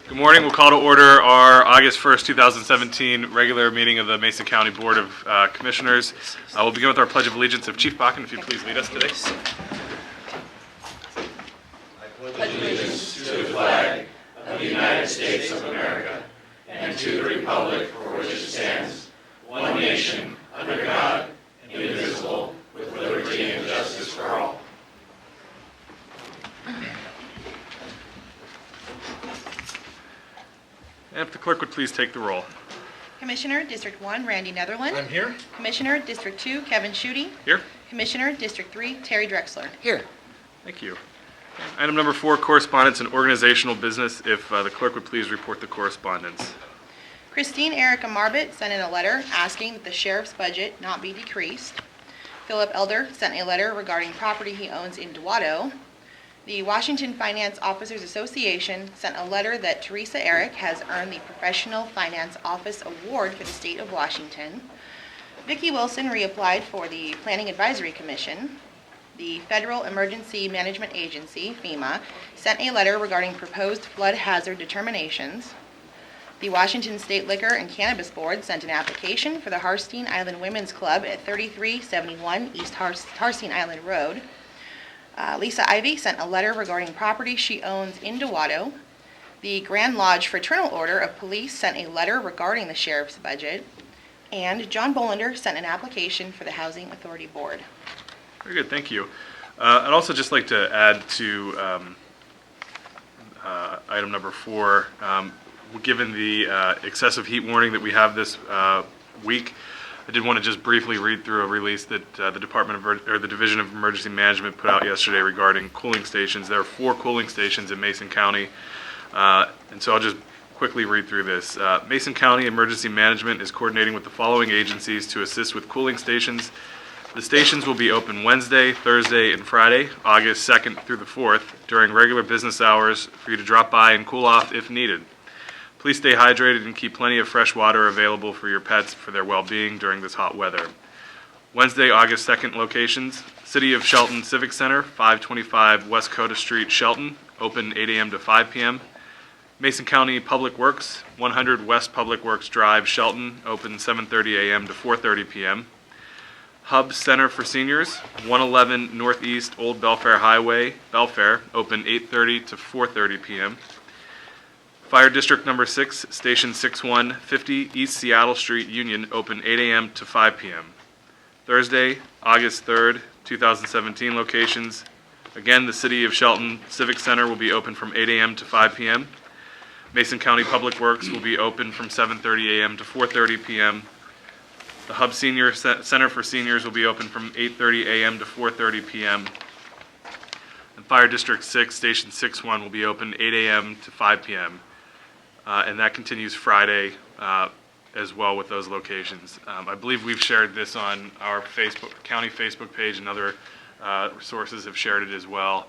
Good morning. We'll call to order our August 1st, 2017 regular meeting of the Mason County Board of Commissioners. We'll begin with our Pledge of Allegiance. If Chief Bakken, if you please lead us today. I pledge allegiance to the flag of the United States of America and to the republic for which it stands, one nation, under God, indivisible, with liberty and justice for all. And if the clerk would please take the roll. Commissioner, District 1, Randy Netherland. I'm here. Commissioner, District 2, Kevin Schutte. Here. Commissioner, District 3, Terry Drexler. Here. Thank you. Item number 4, correspondence and organizational business. If the clerk would please report the correspondence. Christine Erica Marbit sent in a letter asking that the sheriff's budget not be decreased. Philip Elder sent a letter regarding property he owns in Duato. The Washington Finance Officers Association sent a letter that Teresa Eric has earned the Professional Finance Office Award for the state of Washington. Vicki Wilson reapplied for the Planning Advisory Commission. The Federal Emergency Management Agency, FEMA, sent a letter regarding proposed flood hazard determinations. The Washington State Liquor and Cannabis Board sent an application for the Harstein Island Women's Club at 3371 East Harstein Island Road. Lisa Ivy sent a letter regarding property she owns in Duato. The Grand Lodge Fraternal Order of Police sent a letter regarding the sheriff's budget. And John Bolander sent an application for the Housing Authority Board. Very good, thank you. I'd also just like to add to item number 4, given the excessive heat warning that we have this week, I did want to just briefly read through a release that the the Division of Emergency Management put out yesterday regarding cooling stations. There are 4 cooling stations in Mason County, and so I'll just quickly read through this. Mason County Emergency Management is coordinating with the following agencies to assist with cooling stations. The stations will be open Wednesday, Thursday, and Friday, August 2nd through the 4th, during regular business hours for you to drop by and cool off if needed. Please stay hydrated and keep plenty of fresh water available for your pets for their well-being during this hot weather. Wednesday, August 2nd locations: City of Shelton Civic Center, 525 West Coda Street, Shelton, open 8 a.m. to 5 p.m. Mason County Public Works, 100 West Public Works Drive, Shelton, open 7:30 a.m. to 4:30 p.m. Hub Center for Seniors, 111 Northeast Old Belfair Highway, Belfair, open 8:30 to 4:30 p.m. Fire District Number 6, Station 6150 East Seattle Street, Union, open 8 a.m. to 5 p.m. Thursday, August 3rd, 2017 locations. Again, the City of Shelton Civic Center will be open from 8 a.m. to 5 p.m. Mason County Public Works will be open from 7:30 a.m. to 4:30 p.m. The Hub Center for Seniors will be open from 8:30 a.m. to 4:30 p.m. And Fire District 6, Station 61 will be open 8 a.m. to 5 p.m. And that continues Friday as well with those locations. I believe we've shared this on our county Facebook page, and other sources have shared it as well.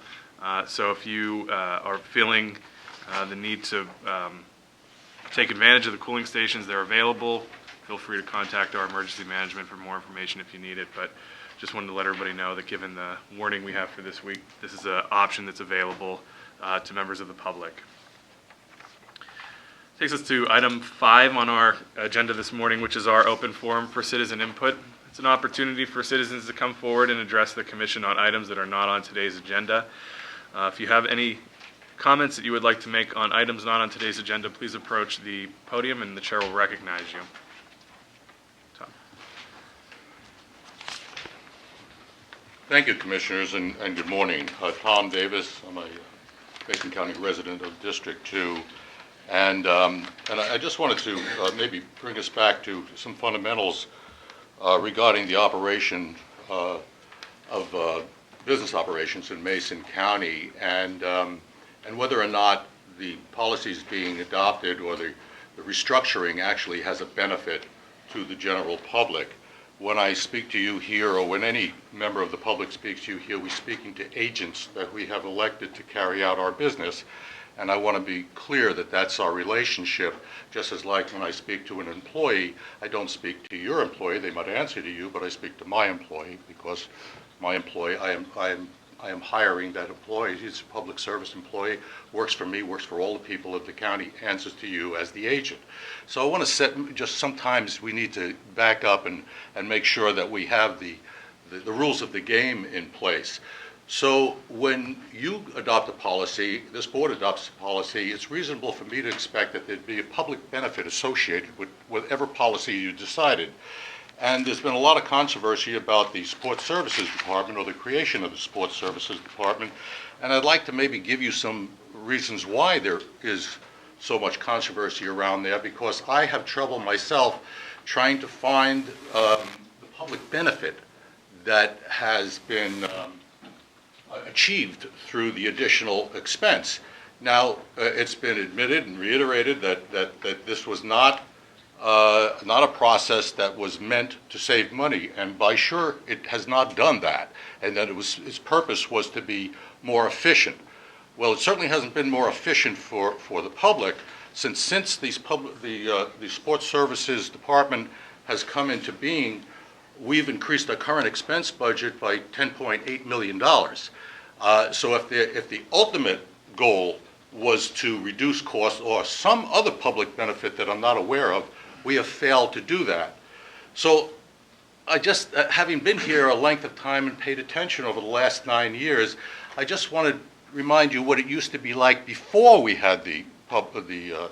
So if you are feeling the need to take advantage of the cooling stations, they're available. Feel free to contact our emergency management for more information if you need it. But just wanted to let everybody know that given the warning we have for this week, this is an option that's available to members of the public. Takes us to item 5 on our agenda this morning, which is our open forum for citizen input. It's an opportunity for citizens to come forward and address the commission on items that are not on today's agenda. If you have any comments that you would like to make on items not on today's agenda, please approach the podium and the chair will recognize you. Tom. Thank you, Commissioners, and good morning. Tom Davis, I'm a Mason County resident of District 2. And I just wanted to maybe bring us back to some fundamentals regarding the operation of business operations in Mason County, and whether or not the policies being adopted or the restructuring actually has a benefit to the general public. When I speak to you here, or when any member of the public speaks to you here, we're speaking to agents that we have elected to carry out our business. And I want to be clear that that's our relationship, just as like when I speak to an employee, I don't speak to your employee, they might answer to you, but I speak to my employee, because my employee, I am I am hiring that employee. He's a public service employee, works for me, works for all the people of the county, answers to you as the agent. So I want to just sometimes we need to back up and make sure that we have the rules of the game in place. So when you adopt a policy, this board adopts a policy, it's reasonable for me to expect that there'd be a public benefit associated with whatever policy you decided. And there's been a lot of controversy about the Sports Services Department or the creation of the Sports Services Department. And I'd like to maybe give you some reasons why there is so much controversy around there, because I have trouble myself trying to find the public benefit that has been achieved through the additional expense. Now, it's been admitted and reiterated that this was not a process that was meant to save money, and by sure it has not done that, and that its purpose was to be more efficient. Well, it certainly hasn't been more efficient for the public since the Sports Services Department has come into being. We've increased our current expense budget by $10.8 million. So if the ultimate goal was to reduce costs or some other public benefit that I'm not aware of, we have failed to do that. So I just, having been here a length of time and paid attention over the last 9 years, I just want to remind you what it used to be like before we had the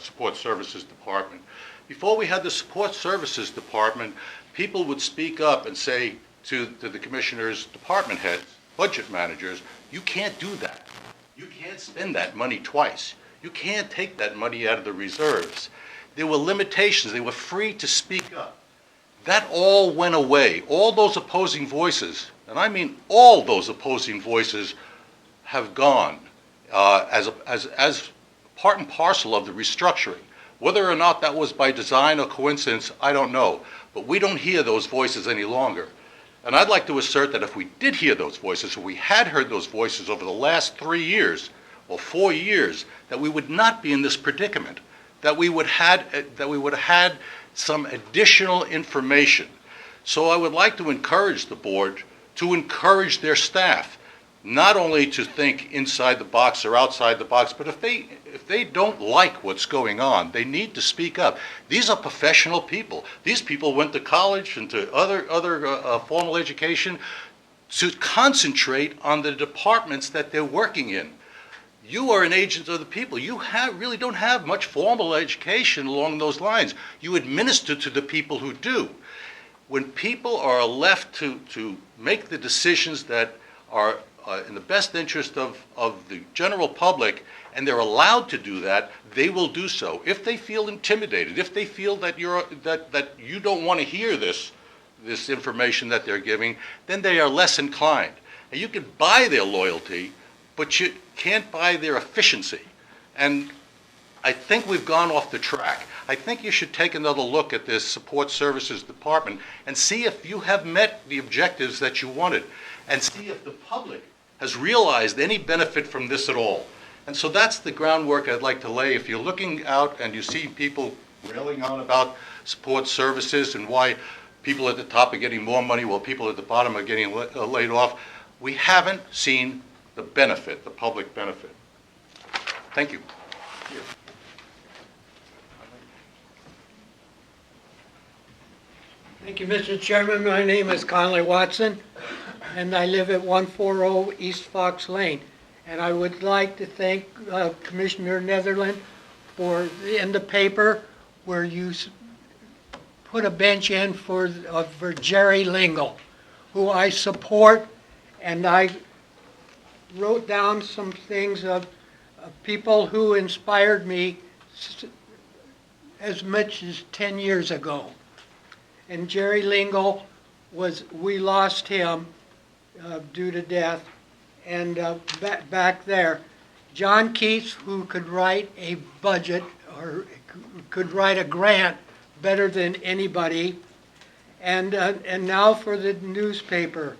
Support Services Department. Before we had the Support Services Department, people would speak up and say to the commissioners, department heads, budget managers, you can't do that. You can't spend that money twice. You can't take that money out of the reserves. There were limitations. They were free to speak up. That all went away. All those opposing voices, and I mean all those opposing voices, have gone as part and parcel of the restructuring. Whether or not that was by design or coincidence, I don't know. But we don't hear those voices any longer. And I'd like to assert that if we did hear those voices, or we had heard those voices over the last 3 years or 4 years, that we would not be in this predicament, that we would have had some additional information. So I would like to encourage the board to encourage their staff, not only to think inside the box or outside the box, but if they don't like what's going on, they need to speak up. These are professional people. These people went to college and to other formal education to concentrate on the departments that they're working in. You are an agent of the people. You really don't have much formal education along those lines. You administer to the people who do. When people are left to make the decisions that are in the best interest of the general public, and they're allowed to do that, they will do so. If they feel intimidated, if they feel that you don't want to hear this information that they're giving, then they are less inclined. And you can buy their loyalty, but you can't buy their efficiency. And I think we've gone off the track. I think you should take another look at this Support Services Department and see if you have met the objectives that you wanted, and see if the public has realized any benefit from this at all. And so that's the groundwork I'd like to lay. If you're looking out and you see people railing on about support services and why people at the top are getting more money while people at the bottom are getting laid off, we haven't seen the benefit, the public benefit. Thank you. Thank you, Mr. Chairman. My name is Conley Watson, and I live at 140 East Fox Lane. And I would like to thank Commissioner Netherland for in the paper where you put a bench in for Jerry Lingle, who I support, and I wrote down some things of people who inspired me as much as 10 years ago. And Jerry Lingle we lost him due to death. And back there, John Keats, who could write a budget or could write a grant better than anybody. And now for the newspaper,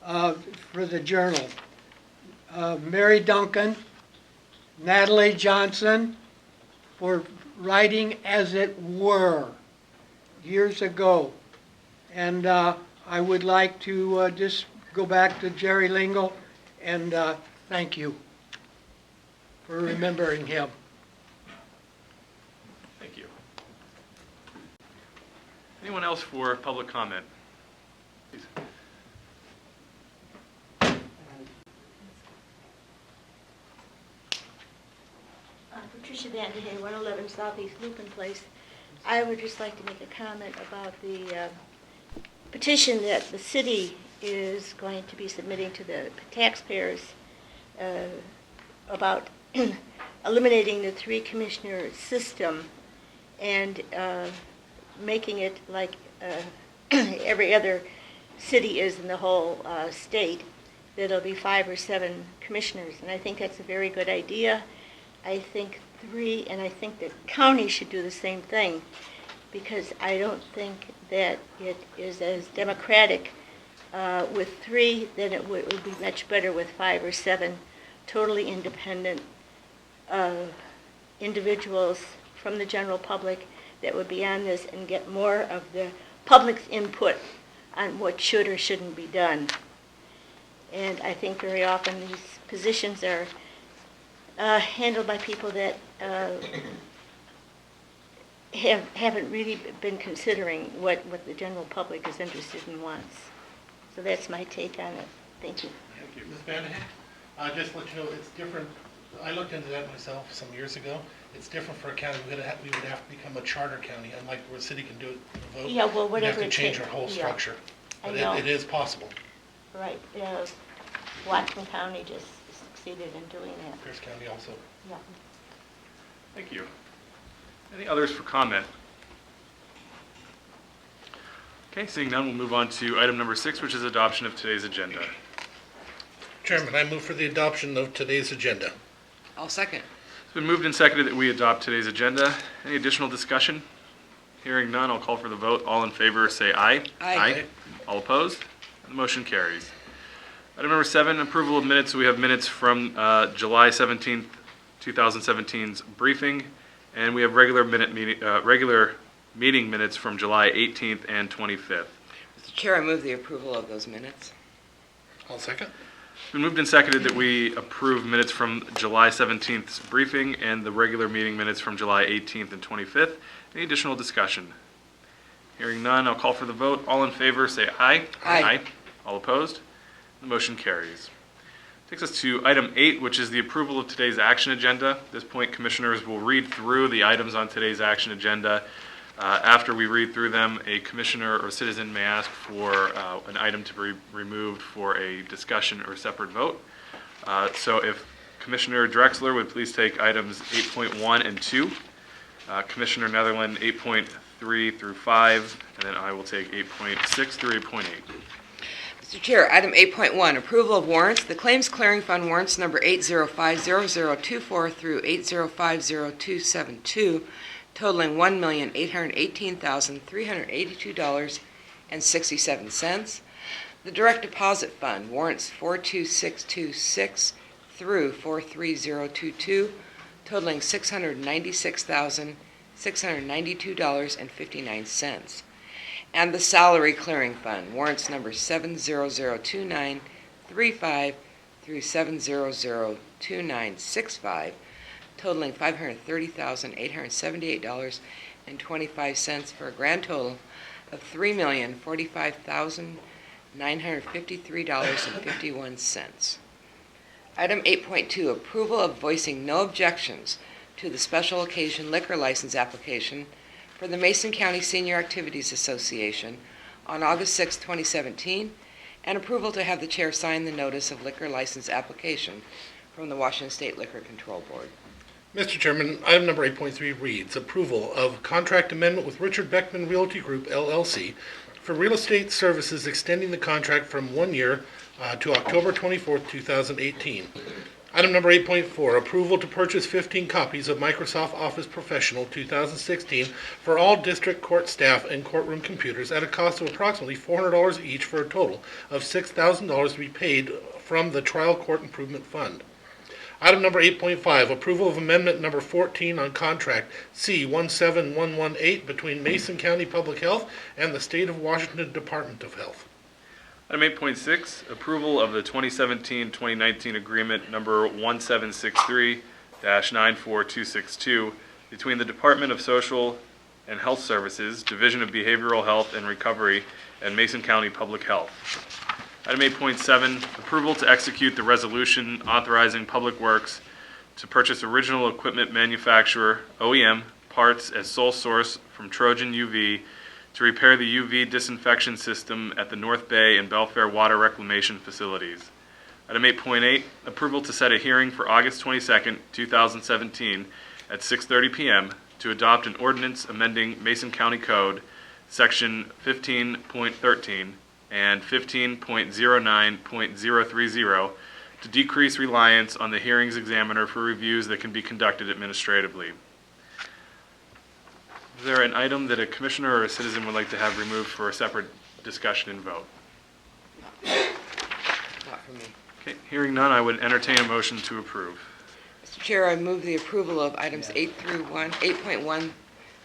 for the journal. Mary Duncan, Natalie Johnson, for writing As It Were years ago. And I would like to just go back to Jerry Lingle and thank you for remembering him. Thank you. Anyone else for public comment? Please. Patricia Vanderhay, 111 Southeast Lupin Place. I would just like to make a comment about the petition that the city is going to be submitting to the taxpayers about eliminating the three-commissioner system and making it like every other city is in the whole state, that there'll be 5 or 7 commissioners. And I think that's a very good idea. I think 3, and I think the county should do the same thing, because I don't think that it is as democratic with 3 than it would be much better with 5 or 7 totally independent individuals from the general public that would be on this and get more of the public's input on what should or shouldn't be done. And I think very often these positions are handled by people that haven't really been considering what the general public is interested in wants. So that's my take on it. Thank you. Thank you. Ms. Vanderhay, just to let you know, it's different. I looked into that myself some years ago. It's different for a county. We would have to become a charter county, unlike where a city can do it in a vote. Yeah, well, whatever We'd have it to change takes. our whole Yeah. structure. I But know. it is possible. Right. Watson County just succeeded in doing that. Pierce County also. Yeah. Thank you. Any others for comment? Okay, seeing none, we'll move on to item number 6, which is adoption of today's agenda. Chairman, I move for the adoption of today's agenda. I'll second. It's been moved and seconded that we adopt today's agenda. Any additional discussion? Hearing none, I'll call for the vote. All in favor, say aye. Aye. All opposed? The motion carries. Item number 7, approval of minutes. We have minutes from July 17th, 2017's briefing, and we have regular meeting minutes from July 18th and 25th. Mr. Chair, I move the approval of those minutes. I'll second. It's been moved and seconded that we approve minutes from July 17th's briefing and the regular meeting minutes from July 18th and 25th. Any additional discussion? Hearing none, I'll call for the vote. All in favor, say aye. Aye. All opposed? The motion carries. Takes us to item 8, which is the approval of today's action agenda. At this point, commissioners will read through the items on today's action agenda. After we read through them, a commissioner or citizen may ask for an item to be removed for a discussion or separate vote. So if Commissioner Drexler would please take items 8.1 and 2, Commissioner Netherland 8.3 through 5, and then I will take 8.6 through 8.8. Mr. Chair, item 8.1, approval of warrants. The Claims Clearing Fund warrants number 8050024 through 8050272, totaling $1,818,382.67. The Direct Deposit Fund warrants 42626 through 43022, totaling $696,692.59. And the Salary Clearing Fund warrants number 7002935 through 7002965, totaling $530,878.25 for a grand total of $3,045,953.51. Item 8.2, approval of voicing no objections to the special occasion liquor license application for the Mason County Senior Activities Association on August 6, 2017, and approval to have the chair sign the notice of liquor license application from the Washington State Liquor Control Board. Mr. Chairman, item number 8.3 reads, approval of contract amendment with Richard Beckman Realty Group, LLC, for real estate services extending the contract from 1 year to October 24, 2018. Item number 8.4, approval to purchase 15 copies of Microsoft Office Professional 2016 for all district court staff and courtroom computers at a cost of approximately $400 each for a total of $6,000 to be paid from the Trial Court Improvement Fund. Item number 8.5, approval of amendment number 14 on contract C17118 between Mason County Public Health and the State of Washington Department of Health. Item 8.6, approval of the 2017-2019 agreement number 1763-94262 between the Department of Social and Health Services, Division of Behavioral Health and Recovery, and Mason County Public Health. Item 8.7, approval to execute the resolution authorizing Public Works to purchase original equipment manufacturer, OEM, parts as sole source from Trojan UV to repair the UV disinfection system at the North Bay and Belfair water reclamation facilities. Item 8.8, approval to set a hearing for August 22nd, 2017 at 6:30 p.m. to adopt an ordinance amending Mason County Code, Section 15.13 and 15.09.030 to decrease reliance on the hearings examiner for reviews that can be conducted administratively. Is there an item that a commissioner or a citizen would like to have removed for a separate discussion and vote? Not for me. Okay, hearing none, I would entertain a motion to approve. Mr. Chair, I move the approval of items 8.1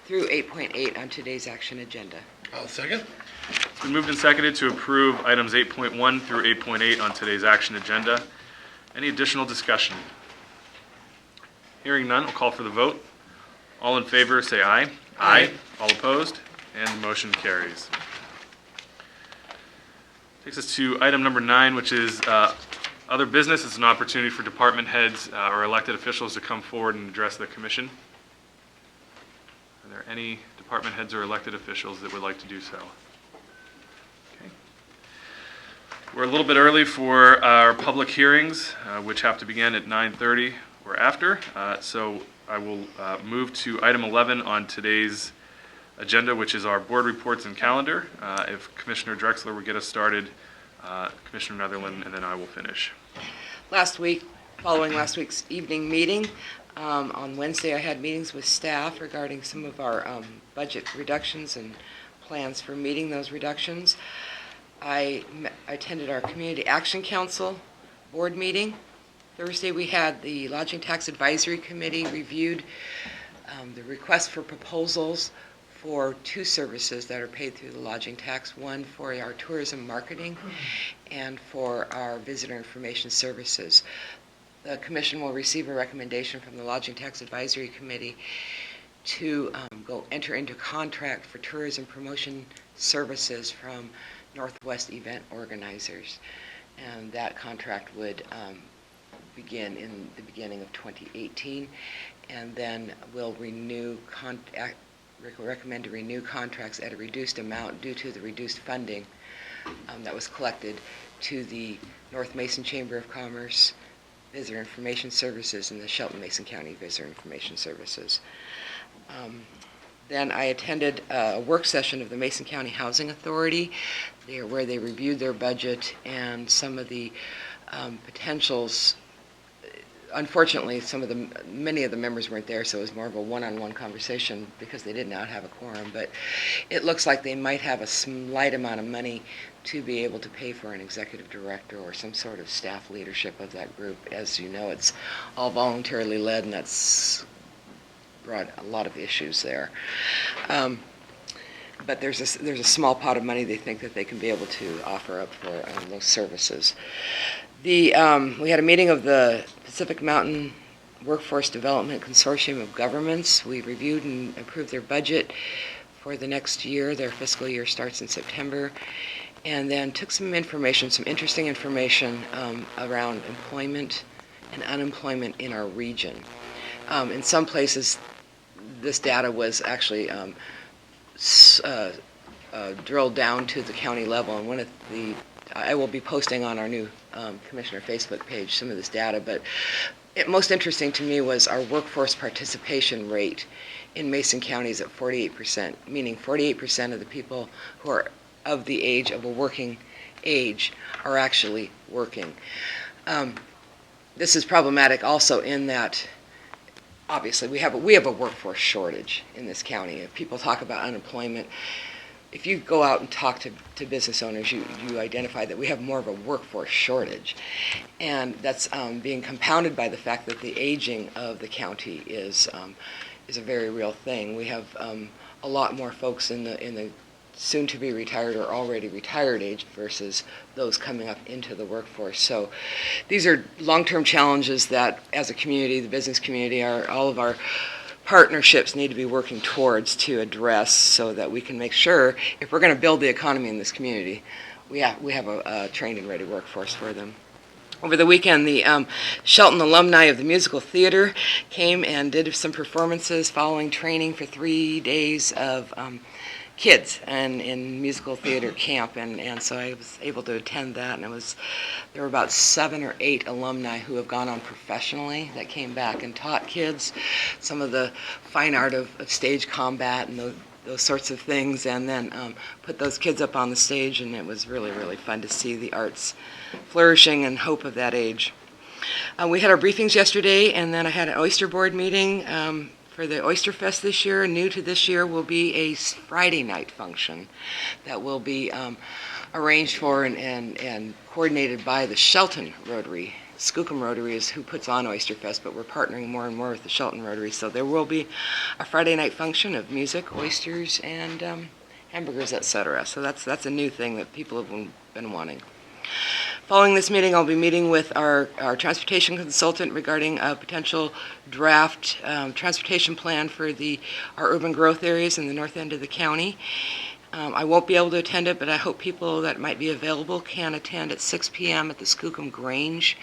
through 8.8 on today's action agenda. I'll second. It's been moved and seconded to approve items 8.1 through 8.8 on today's action agenda. Any additional discussion? Hearing none, I'll call for the vote. All in favor, say aye. Aye. All opposed? And the motion carries. Takes us to item number 9, which is other business. It's an opportunity for department heads or elected officials to come forward and address the commission. Are there any department heads or elected officials that would like to do so? Okay. We're a little bit early for our public hearings, which have to begin at 9:30 or after. So I will move to item 11 on today's agenda, which is our board reports and calendar. If Commissioner Drexler would get us started, Commissioner Netherland, and then I will finish. Last week, following last week's evening meeting, on Wednesday I had meetings with staff regarding some of our budget reductions and plans for meeting those reductions. I attended our Community Action Council board meeting. Thursday we had the Lodging Tax Advisory Committee reviewed the request for proposals for 2 services that are paid through the lodging tax, one for our tourism marketing and for our visitor information services. The commission will receive a recommendation from the Lodging Tax Advisory Committee to go enter into contract for tourism promotion services from Northwest Event Organizers. And that contract would begin in the beginning of 2018, and then we'll recommend to renew contracts at a reduced amount due to the reduced funding that was collected to the North Mason Chamber of Commerce Visitor Information Services and the Shelton Mason County Visitor Information Services. Then I attended a work session of the Mason County Housing Authority where they reviewed their budget and some of the potentials. Unfortunately, many of the members weren't there, so it was more of a one-on-one conversation because they did not have a quorum. But it looks like they might have a slight amount of money to be able to pay for an executive director or some sort of staff leadership of that group. As you know, it's all voluntarily led, and that's brought a lot of issues there. But there's a small pot of money they think that they can be able to offer up for those services. We had a meeting of the Pacific Mountain Workforce Development Consortium of Governments. We reviewed and approved their budget for the next year. Their fiscal year starts in September. And then took some interesting information around employment and unemployment in our region. In some places, this data was actually drilled down to the county level. And I will be posting on our new Commissioner Facebook page some of this data, but most interesting to me was our workforce participation rate in Mason County is at 48%, meaning 48% of the people who are of the age of a working age are actually working. This is problematic also in that obviously we have a workforce shortage in this county. If people talk about unemployment, if you go out and talk to business owners, you identify that we have more of a workforce shortage. And that's being compounded by the fact that the aging of the county is a very real thing. We have a lot more folks in the soon to be retired or already retired age versus those coming up into the workforce. So these are long-term challenges that as a community, the business community, all of our partnerships need to be working towards to address so that we can make sure if we're going to build the economy in this community, we have a trained and ready workforce for them. Over the weekend, the Shelton alumni of the musical theater came and did some performances following training for 3 days of kids and in musical theater camp, and so I was able to attend that, and there were about 7 or 8 alumni who have gone on professionally that came back and taught kids some of the fine art of stage combat and those sorts of things, and then put those kids up on the stage, and it was really, really fun to see the arts flourishing and hope of that age. We had our briefings yesterday, and then I had an oyster board meeting for the Oyster Fest this year. New to this year will be a Friday night function that will be arranged for and coordinated by the Shelton Rotary. Skookum Rotary is who puts on Oyster Fest, but we're partnering more and more with the Shelton Rotary. So there will be a Friday night function of music, oysters, and hamburgers, etc. So that's a new thing that people have been wanting. Following this meeting, I'll be meeting with our transportation consultant regarding a potential draft transportation plan for our urban growth areas in the north end of the county. I won't be able to attend it, but I hope people that might be available can attend at 6 p.m. at the Skookum Grange.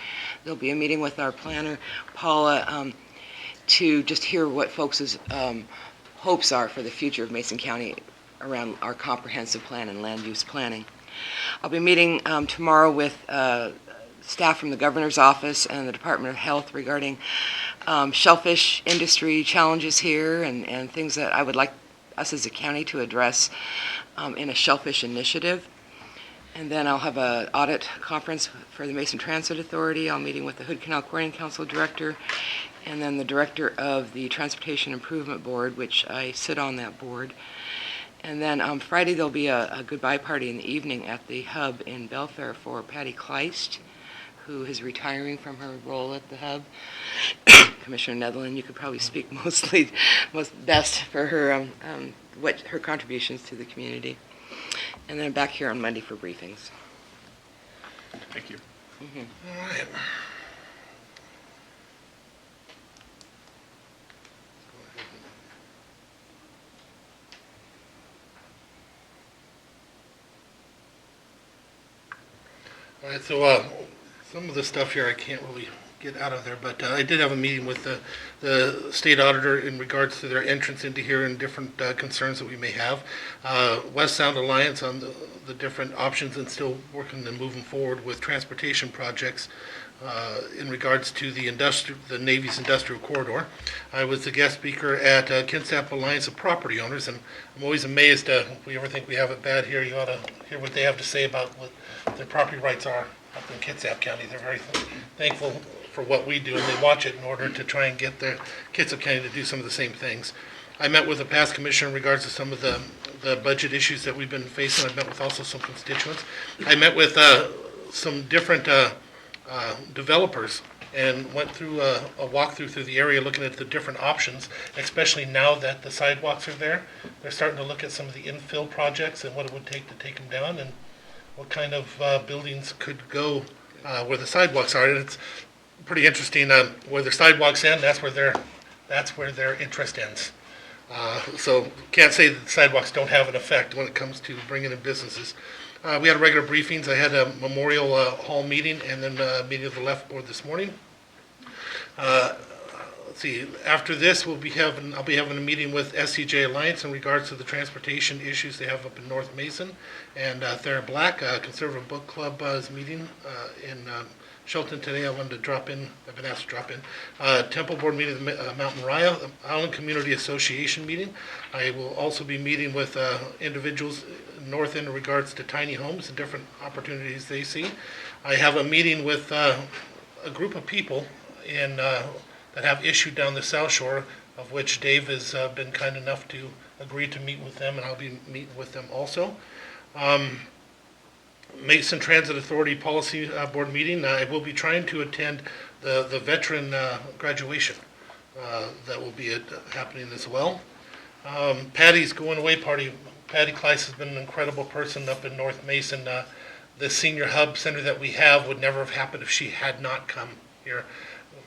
There'll be a meeting with our planner, Paula, to just hear what folks' hopes are for the future of Mason County around our comprehensive plan and land use planning. I'll be meeting tomorrow with staff from the Governor's Office and the Department of Health regarding shellfish industry challenges here and things that I would like us as a county to address in a shellfish initiative. And then I'll have an audit conference for the Mason Transit Authority. I'll be meeting with the Hood Canal Quarrying Council director and then the director of the Transportation Improvement Board, which I sit on that board. And then on Friday, there'll be a goodbye party in the evening at the Hub in Belfair for Patty Kleist, who is retiring from her role at the Hub. Commissioner Netherland, you could probably speak most best for her what her contributions to the community. And then back here on Monday for briefings. Thank you. Mm-hmm. All right. All right, so some of the stuff here I can't really get out of there, but I did have a meeting with the state auditor in regards to their entrance into here and different concerns that we may have. West Sound Alliance on the different options and still working and moving forward with transportation projects in regards to the Navy's industrial corridor. I was the guest speaker at Kitsap Alliance of Property Owners, and I'm always amazed if we ever think we have it bad here, you ought to hear what they have to say about what their property rights are up in Kitsap County. They're very thankful for what we do, and they watch it in order to try and get their Kitsap County to do some of the same things. I met with a past commissioner in regards to some of the budget issues that we've been facing. I met with also some constituents. I met with some different developers and went through a walkthrough through the area looking at the different options, especially now that the sidewalks are there. They're starting to look at some of the infill projects and what it would take to take them down and what kind of buildings could go where the sidewalks are. And it's pretty interesting where the sidewalks end, that's where their interest ends. So can't say that the sidewalks don't have an effect when it comes to bringing in businesses. We had regular briefings. I had a Memorial Hall meeting and then a meeting of the left board this morning. Let's see, after this I'll be having a meeting with SCJ Alliance in regards to the transportation issues they have up in North Mason. And Thera Black, Conservative Book Club, is meeting in Shelton today. I wanted to drop in. I've been asked to drop in. Temple Board meeting at Mount Moriah, Island Community Association meeting. I will also be meeting with individuals north end in regards to tiny homes and different opportunities they see. I have a meeting with a group of people that have issue down the South Shore, of which Dave has been kind enough to agree to meet with them, and I'll be meeting with them also. Mason Transit Authority Policy Board meeting. I will be trying to attend the veteran graduation that will be happening as well. Patty's going away party Patty Kleiss has been an incredible person up in North Mason. The senior hub center that we have would never have happened if she had not come here.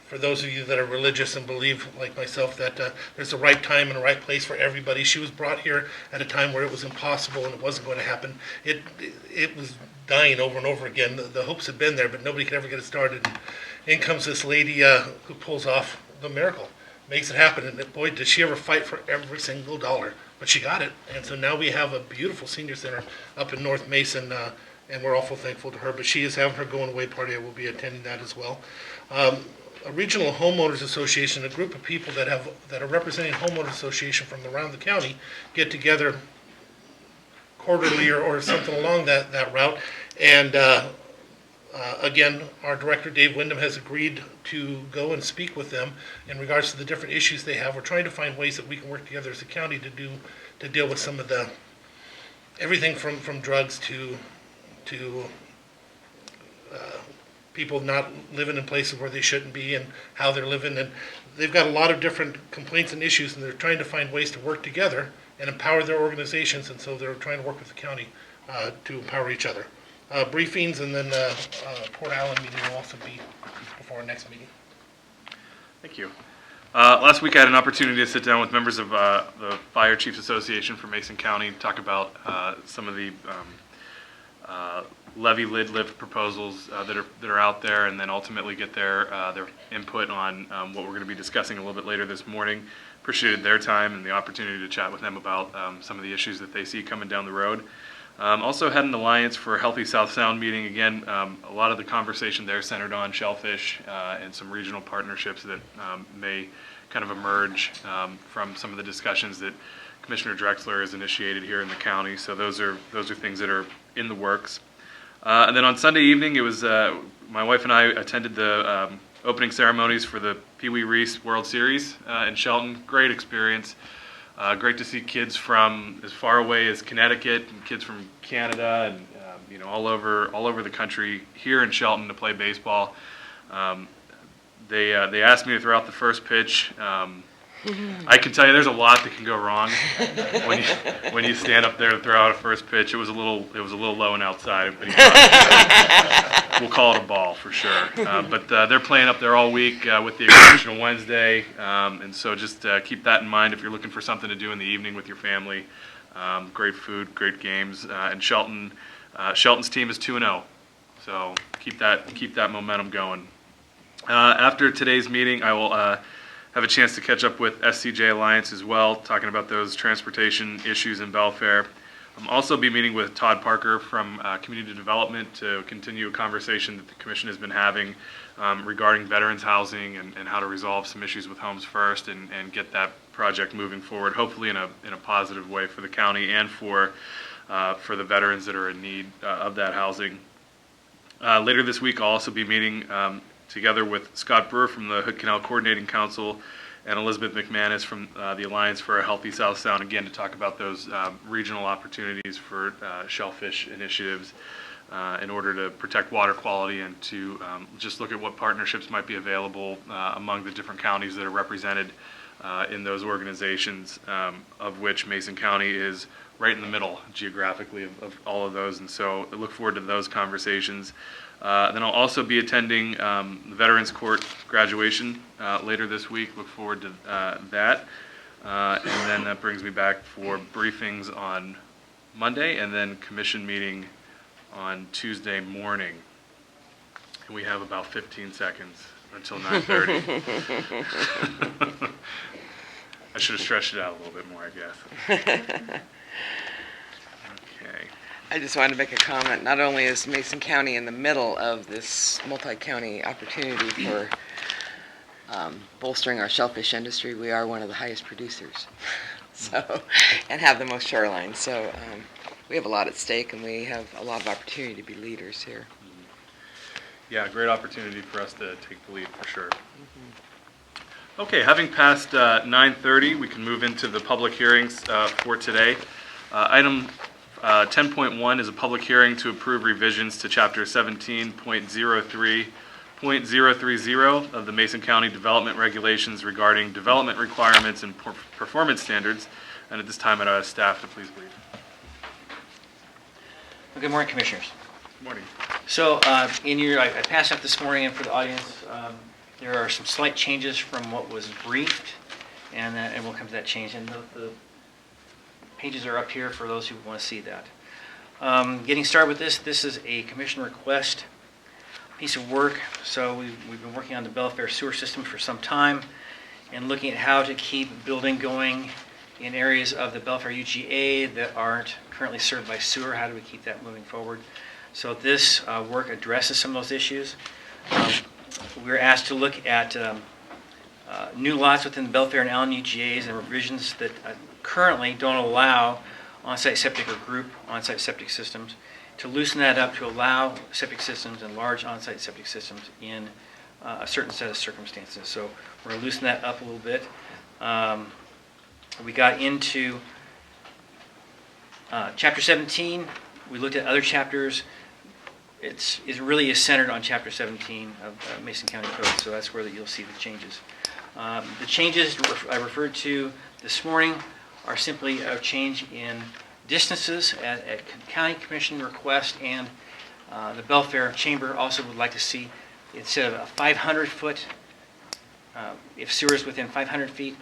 For those of you that are religious and believe, like myself, that there's a right time and a right place for everybody, she was brought here at a time where it was impossible and it wasn't going to happen. It was dying over and over again. The hopes had been there, but nobody could ever get it started. And in comes this lady who pulls off the miracle, makes it happen. And boy, did she ever fight for every single dollar. But she got it. And so now we have a beautiful senior center up in North Mason, and we're awful thankful to her. But she is having her going away party. I will be attending that as well. A regional homeowners association, a group of people that are representing homeowners association from around the county, get together quarterly or something along that route. And again, our director, Dave Wyndham, has agreed to go and speak with them in regards to the different issues they have. We're trying to find ways that we can work together as a county to deal with some of the, everything from drugs to people not living in places where they shouldn't be and how they're living. And they've got a lot of different complaints and issues, and they're trying to find ways to work together and empower their organizations. And so they're trying to work with the county to empower each other. Briefings, and then Port Allen meeting will also be before our next meeting. Thank you. Last week I had an opportunity to sit down with members of the Fire Chiefs Association for Mason County, talk about some of the levy lid lift proposals that are out there, and then ultimately get their input on what we're going to be discussing a little bit later this morning. Appreciated their time and the opportunity to chat with them about some of the issues that they see coming down the road. Also had an Alliance for Healthy South Sound meeting. Again, a lot of the conversation there centered on shellfish and some regional partnerships that may kind of emerge from some of the discussions that Commissioner Drexler has initiated here in the county. So those are things that are in the works. And then on Sunday evening, it was my wife and I attended the opening ceremonies for the Pee Wee Reese World Series in Shelton. Great experience. Great to see kids from as far away as Connecticut and kids from Canada and all over the country here in Shelton to play baseball. They asked me to throw out the first pitch. I can tell you there's a lot that can go wrong when you stand up there to throw out a first pitch. It was a little low and outside, but we'll call it a ball for sure. But they're playing up there all week with the Occasional Wednesday, and so just keep that in mind if you're looking for something to do in the evening with your family. Great food, great games, and Shelton's team is 2-0, so keep that momentum going. After today's meeting, I will have a chance to catch up with SCJ Alliance as well, talking about those transportation issues in Belfair. Also be meeting with Todd Parker from Community Development to continue a conversation that the Commission has been having regarding veterans housing and how to resolve some issues with Homes First and get that project moving forward, hopefully in a positive way for the county and for the veterans that are in need of that housing. Later this week, I'll also be meeting together with Scott Brewer from the Hood Canal Coordinating Council and Elizabeth McManus from the Alliance for a Healthy South Sound, again, to talk about those regional opportunities for shellfish initiatives in order to protect water quality and to just look at what partnerships might be available among the different counties that are represented in those organizations, of which Mason County is right in the middle geographically of all of those. And so I look forward to those conversations. Then I'll also be attending the Veterans Court graduation later this week. Look forward to that. And then that brings me back for briefings on Monday and then commission meeting on Tuesday morning. And we have about 15 seconds until 9:30. I should have stretched it out a little bit more, I guess. Okay. I just wanted to make a comment. Not only is Mason County in the middle of this multi-county opportunity for bolstering our shellfish industry, we are one of the highest producers, and have the most shoreline. So we have a lot at stake, and we have a lot of opportunity to be leaders here. Yeah, great opportunity for us to take the lead for sure. Okay, having passed 9:30, we can move into the public hearings for today. Item 10.1 is a public hearing to approve revisions to Chapter 17.03.030 of the Mason County Development Regulations regarding development requirements and performance standards. And at this time, I'd ask staff to please brief. Good morning, Commissioners. Morning. So, I passed out this morning, and for the audience, there are some slight changes from what was briefed, and we'll come to that change. And the pages are up here for those who want to see that. Getting started with this is a commission request piece of work. So we've been working on the Belfair sewer system for some time, and looking at how to keep building going in areas of the Belfair UGA that aren't currently served by sewer. How do we keep that moving forward? So this work addresses some of those issues. We were asked to look at new lots within the Belfair and Allen UGAs and revisions that currently don't allow on-site septic or group on-site septic systems, to loosen that up to allow septic systems and large on-site septic systems in a certain set of circumstances. So we're going to loosen that up a little bit. We got into Chapter 17. We looked at other chapters. It really is centered on Chapter 17 of Mason County Code, so that's where you'll see the changes. The changes I referred to this morning are simply a change in distances at County Commission request, and the Belfair Chamber also would like to see, instead of a 500-foot, if sewer is within 500 feet,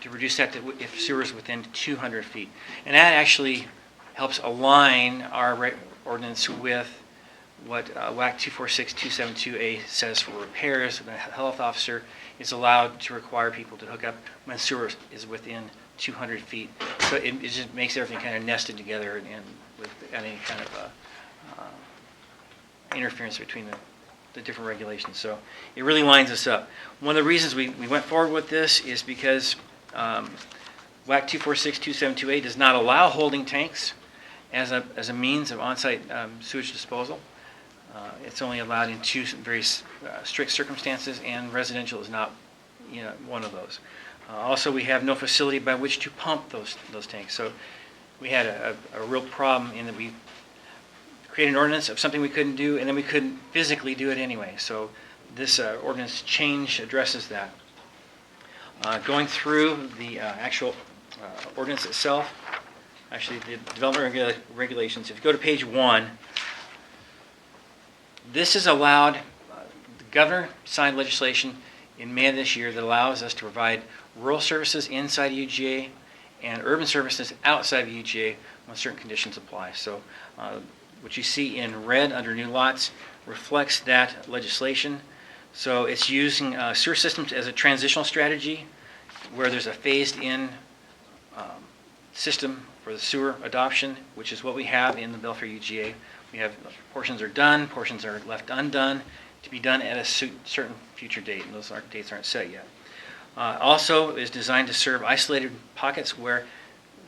to reduce that to if sewer is within 200 feet. And that actually helps align our ordinance with what WAC 246272A says for repairs. The health officer is allowed to require people to hook up when sewer is within 200 feet. So it just makes everything kind of nested together and without any kind of interference between the different regulations. So it really lines us up. One of the reasons we went forward with this is because WAC 246272A does not allow holding tanks as a means of on-site sewage disposal. It's only allowed in two very strict circumstances, and residential is not one of those. Also, we have no facility by which to pump those tanks. So we had a real problem in that we created an ordinance of something we couldn't do, and then we couldn't physically do it anyway. So this ordinance change addresses that. Going through the actual ordinance itself, actually the development regulations, if you go to page 1, this has allowed, the governor signed legislation in May of this year that allows us to provide rural services inside UGA and urban services outside of UGA when certain conditions apply. So what you see in red under new lots reflects that legislation. So it's using sewer systems as a transitional strategy where there's a phased-in system for the sewer adoption, which is what we have in the Belfair UGA. We have portions are done, portions are left undone, to be done at a certain future date, and those dates aren't set yet. Also is designed to serve isolated pockets where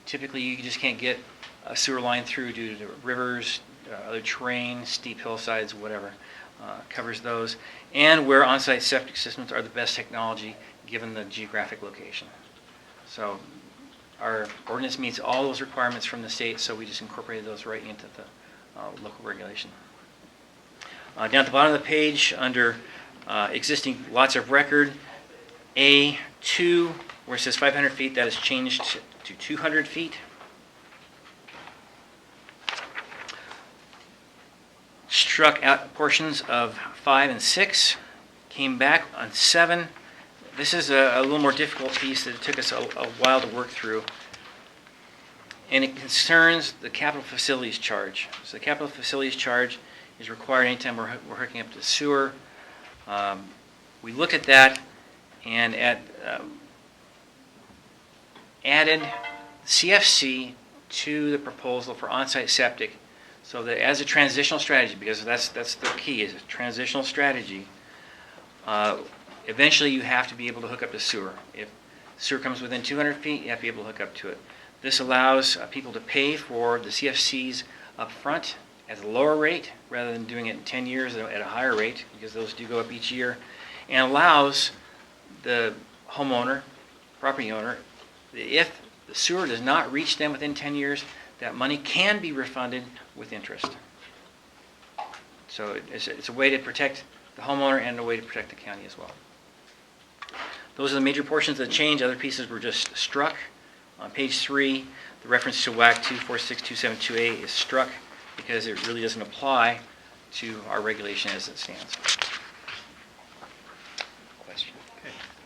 typically you just can't get a sewer line through due to rivers, other terrain, steep hillsides, whatever. Covers those, and where on-site septic systems are the best technology given the geographic location. So our ordinance meets all those requirements from the state, so we just incorporated those right into the local regulation. Down at the bottom of the page, under existing lots of record, A2, where it says 500 feet, that is changed to 200 feet. Struck out portions of 5 and 6, came back on 7. This is a little more difficult piece that it took us a while to work through. And it concerns the capital facilities charge. So the capital facilities charge is required anytime we're hooking up to sewer. We look at that and added CFC to the proposal for on-site septic, so that as a transitional strategy, because that's the key, is a transitional strategy, eventually you have to be able to hook up to sewer. If sewer comes within 200 feet, you have to be able to hook up to it. This allows people to pay for the CFCs up front at a lower rate rather than doing it in 10 years at a higher rate, because those do go up each year, and allows the homeowner, property owner, if the sewer does not reach them within 10 years, that money can be refunded with interest. So it's a way to protect the homeowner and a way to protect the county as well. Those are the major portions of the change. Other pieces were just struck. On page 3, the reference to WAC 246272A is struck because it really doesn't apply to our regulation as it stands. Question.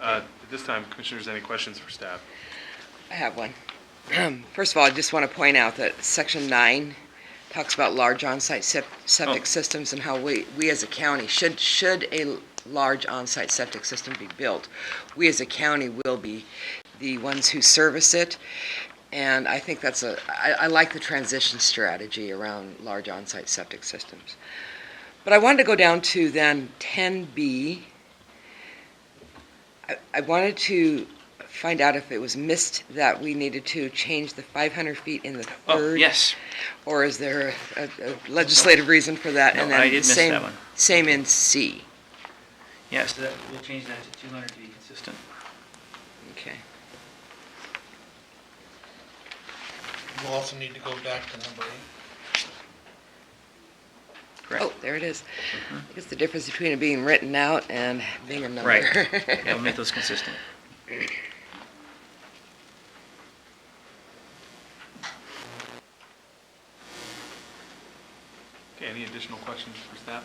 At this time, Commissioners, any questions for staff? I have one. First of all, I just want to point out that Section 9 talks about large on-site septic Oh. systems and how we as a county, should a large on-site septic system be built, we as a county will be the ones who service it. And I think I like the transition strategy around large on-site septic systems. But I wanted to go down to then 10B. I wanted to find out if it was missed that we needed to change the 500 feet in the Oh, third. yes. Or is there a legislative reason for that? No, And then I did miss same- that one. Same in C. Yes, we'll change that to 200 to be consistent. Okay. We'll also need to go back to number 8. Correct. Oh, there it is. I guess the difference between it being written out and being a number. Right. Yeah, we'll make those consistent. Okay, any additional questions for staff?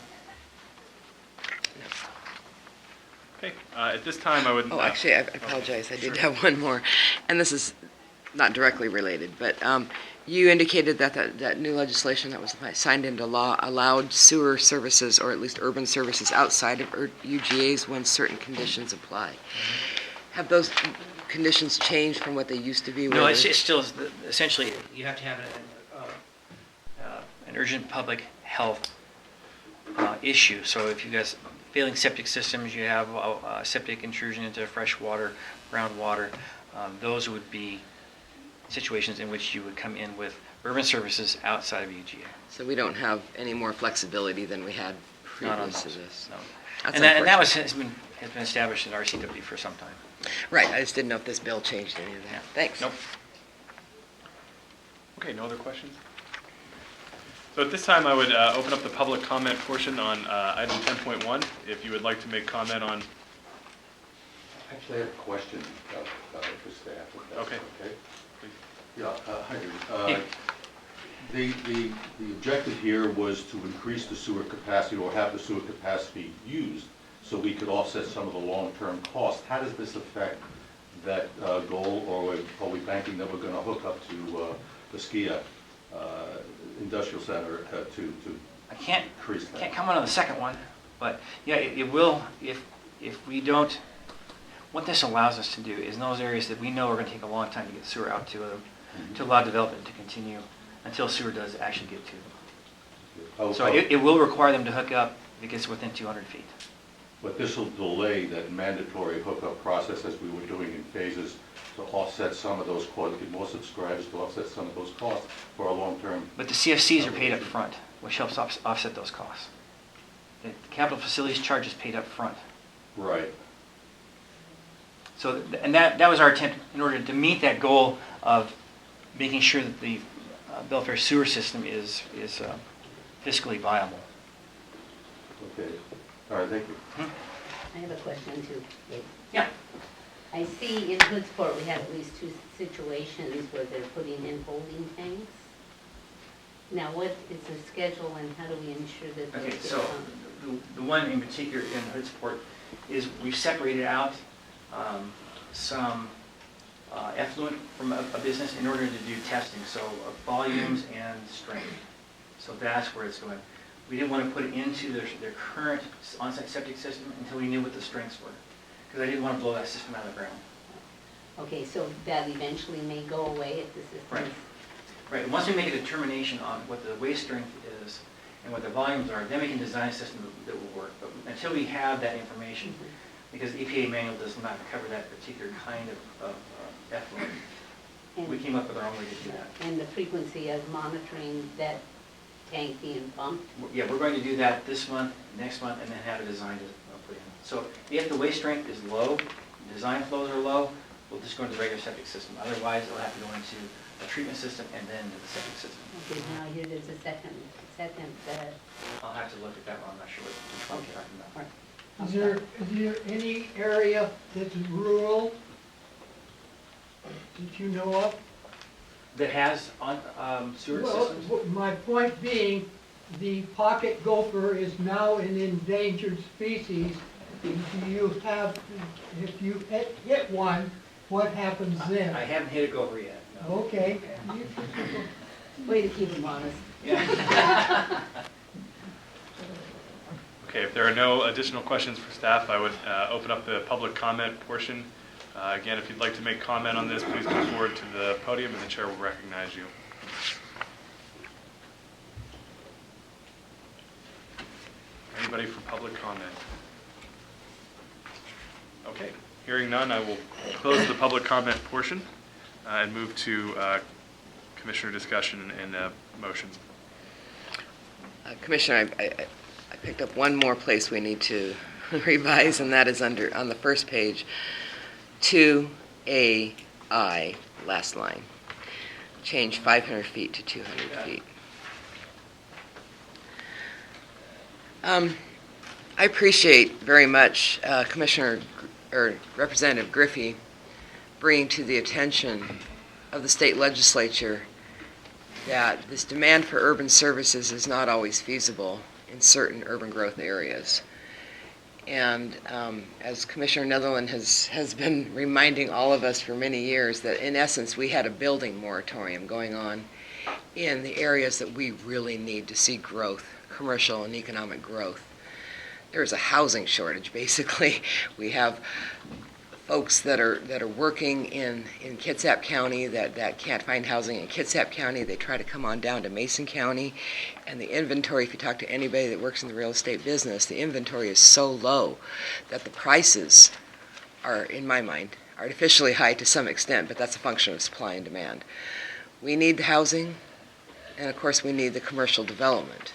Okay, at this time, I would. Oh, actually, I apologize. I did have one more. And this is not directly related, but you indicated that that new legislation that was signed into law allowed sewer services, or at least urban services, outside of UGAs when certain conditions apply. Have those conditions changed from what they used to be? No, where it's there's- still, essentially, you have to have an urgent public health issue. So if you guys, failing septic systems, you have septic intrusion into fresh water, groundwater, those would be situations in which you would come in with urban services outside of UGA. So we don't have any more flexibility than we had Not on previous to those, this? no. That's And that unfortunate. has been established in RCW for some time. Right, I just didn't know if this bill changed any of that. Thanks. Nope. Okay, no other questions? So at this time, I would open up the public comment portion on item 10.1. If you would like to make comment on, Actually, I have a question for staff. if that's Okay. Okay. Yeah, hi. The objective here was to increase the sewer capacity or have the sewer capacity used so we could offset some of the long-term costs. How does this affect that goal, or are we banking that we're going to hook up to the SKIA Industrial Center to I can't increase that? Can't comment on the second one, but yeah, it will, if we don't, what this allows us to do is in those areas that we know are going to take a long time to get sewer out to them, to allow development to continue until sewer does actually get to them. Oh, So oh, it will require them to hook up if it gets within 200 feet. But this will delay that mandatory hookup process as we were doing in phases to offset some of those costs, get more subscribers to offset some of those costs for our long-term. But the CFCs are paid up front, which helps offset those costs. The capital facilities charge is paid up front. Right. So, and that was our attempt in order to meet that goal of making sure that the Belfair sewer system is fiscally viable. Okay. All right, thank you. I have a question too, Dave. Yeah. I see in Hoodsport, we have at least 2 situations where they're putting in holding tanks. Now, what is the schedule and how do we ensure that those Okay, get so pumped? the one in particular in Hoodsport is we've separated out some effluent from a business in order to do testing, so volumes and strength. So that's where it's going. We didn't want to put it into their current on-site septic system until we knew what the strengths were, because I didn't want to blow that system out of the ground. Okay, so that eventually may go away if the system Right. is... Right, and once we make a determination on what the waste strength is and what the volumes are, then we can design a system that will work. But until we have that information, because the EPA manual does not cover that particular kind of effluent, we came up with our own way to do that. And the frequency of monitoring that tank being pumped? Yeah, we're going to do that this month, next month, and then have a design to put in. So if the waste strength is low, design flows are low, we'll just go into the regular septic system. Otherwise, it'll have to go into a treatment system and then into the septic system. Okay, now here there's a second, I'll have to look at that one, I'm not sure which one you're talking about. Is there any area that's rural that you know of? that has on sewer Well, systems? my point being, the pocket gopher is now an endangered species. Do you have, if you hit one, what happens then? I haven't hit a gopher yet. No. Okay. Way to keep them honest. Okay, if there are no additional questions for staff, I would open up the public comment portion. Again, if you'd like to make comment on this, please come forward to the podium and the chair will recognize you. Anybody for public comment? Okay, hearing none, I will close the public comment portion and move to commissioner discussion and motions. Commissioner, I picked up one more place we need to revise, and that is on the first page, 2AI, last line. Change 500 feet to 200 feet. I appreciate very much Representative Griffey bringing to the attention of the state legislature that this demand for urban services is not always feasible in certain urban growth areas. And as Commissioner Netherland has been reminding all of us for many years, that in essence we had a building moratorium going on in the areas that we really need to see growth, commercial and economic growth. There's a housing shortage, basically. We have folks that are working in Kitsap County that can't find housing in Kitsap County. They try to come on down to Mason County, and the inventory, if you talk to anybody that works in the real estate business, the inventory is so low that the prices are, in my mind, artificially high to some extent, but that's a function of supply and demand. We need the housing, and of course we need the commercial development.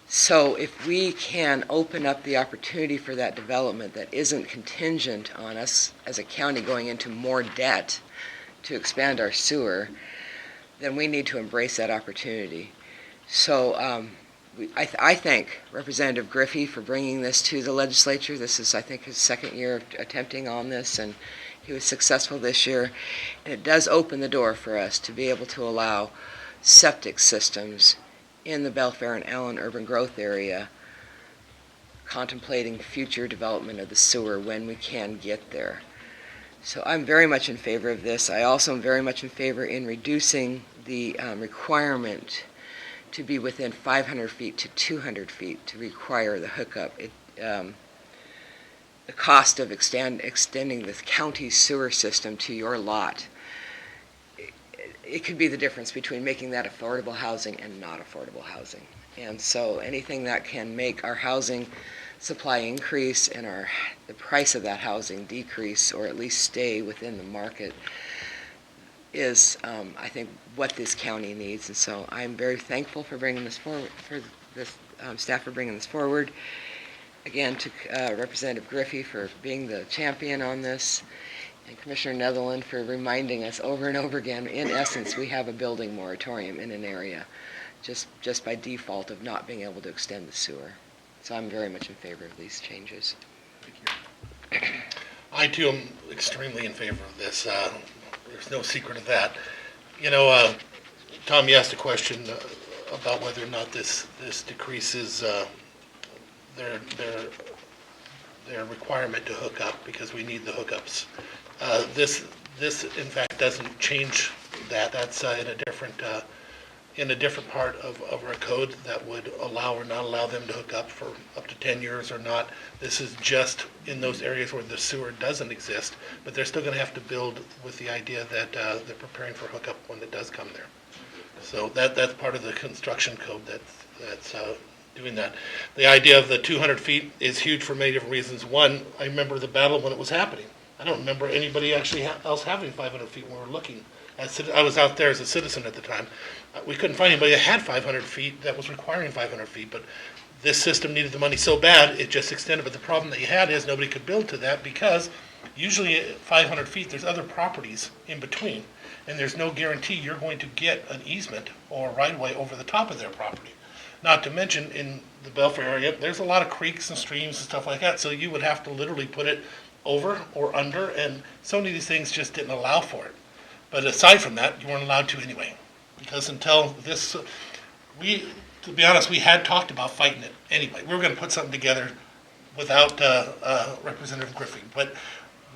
So if we can open up the opportunity for that development that isn't contingent on us as a county going into more debt to expand our sewer, then we need to embrace that opportunity. So I thank Representative Griffey for bringing this to the legislature. This is, I think, his second year of attempting on this, and he was successful this year. And it does open the door for us to be able to allow septic systems in the Belfair and Allen urban growth area, contemplating future development of the sewer when we can get there. So I'm very much in favor of this. I also am very much in favor in reducing the requirement to be within 500 feet to 200 feet to require the hookup. The cost of extending the county sewer system to your lot, it could be the difference between making that affordable housing and not affordable housing. And so anything that can make our housing supply increase and the price of that housing decrease, or at least stay within the market, is, I think, what this county needs. And so I'm very thankful for bringing this forward, for this staff for bringing this forward. Again, to Representative Griffey for being the champion on this, and Commissioner Netherland for reminding us over and over again, in essence, we have a building moratorium in an area, just by default of not being able to extend the sewer. So I'm very much in favor of these changes. Thank you. I too am extremely in favor of this. There's no secret of that. You know, Tom, you asked a question about whether or not this decreases their requirement to hook up, because we need the hookups. This in fact doesn't change that. That's in a different part of our code that would allow or not allow them to hook up for up to 10 years or not. This is just in those areas where the sewer doesn't exist, but they're still going to have to build with the idea that they're preparing for hookup when it does come there. So that's part of the construction code that's doing that. The idea of the 200 feet is huge for many different reasons. One, I remember the battle when it was happening. I don't remember anybody actually else having 500 feet when we were looking. I was out there as a citizen at the time. We couldn't find anybody that had 500 feet that was requiring 500 feet, but this system needed the money so bad, it just extended. But the problem that you had is nobody could build to that, because usually at 500 feet, there's other properties in between, and there's no guarantee you're going to get an easement or a right-of-way over the top of their property. Not to mention, in the Belfair area, there's a lot of creeks and streams and stuff like that, so you would have to literally put it over or under, and so many of these things just didn't allow for it. But aside from that, you weren't allowed to anyway. Because until this, to be honest, we had talked about fighting it anyway. We were going to put something together without Representative Griffey, but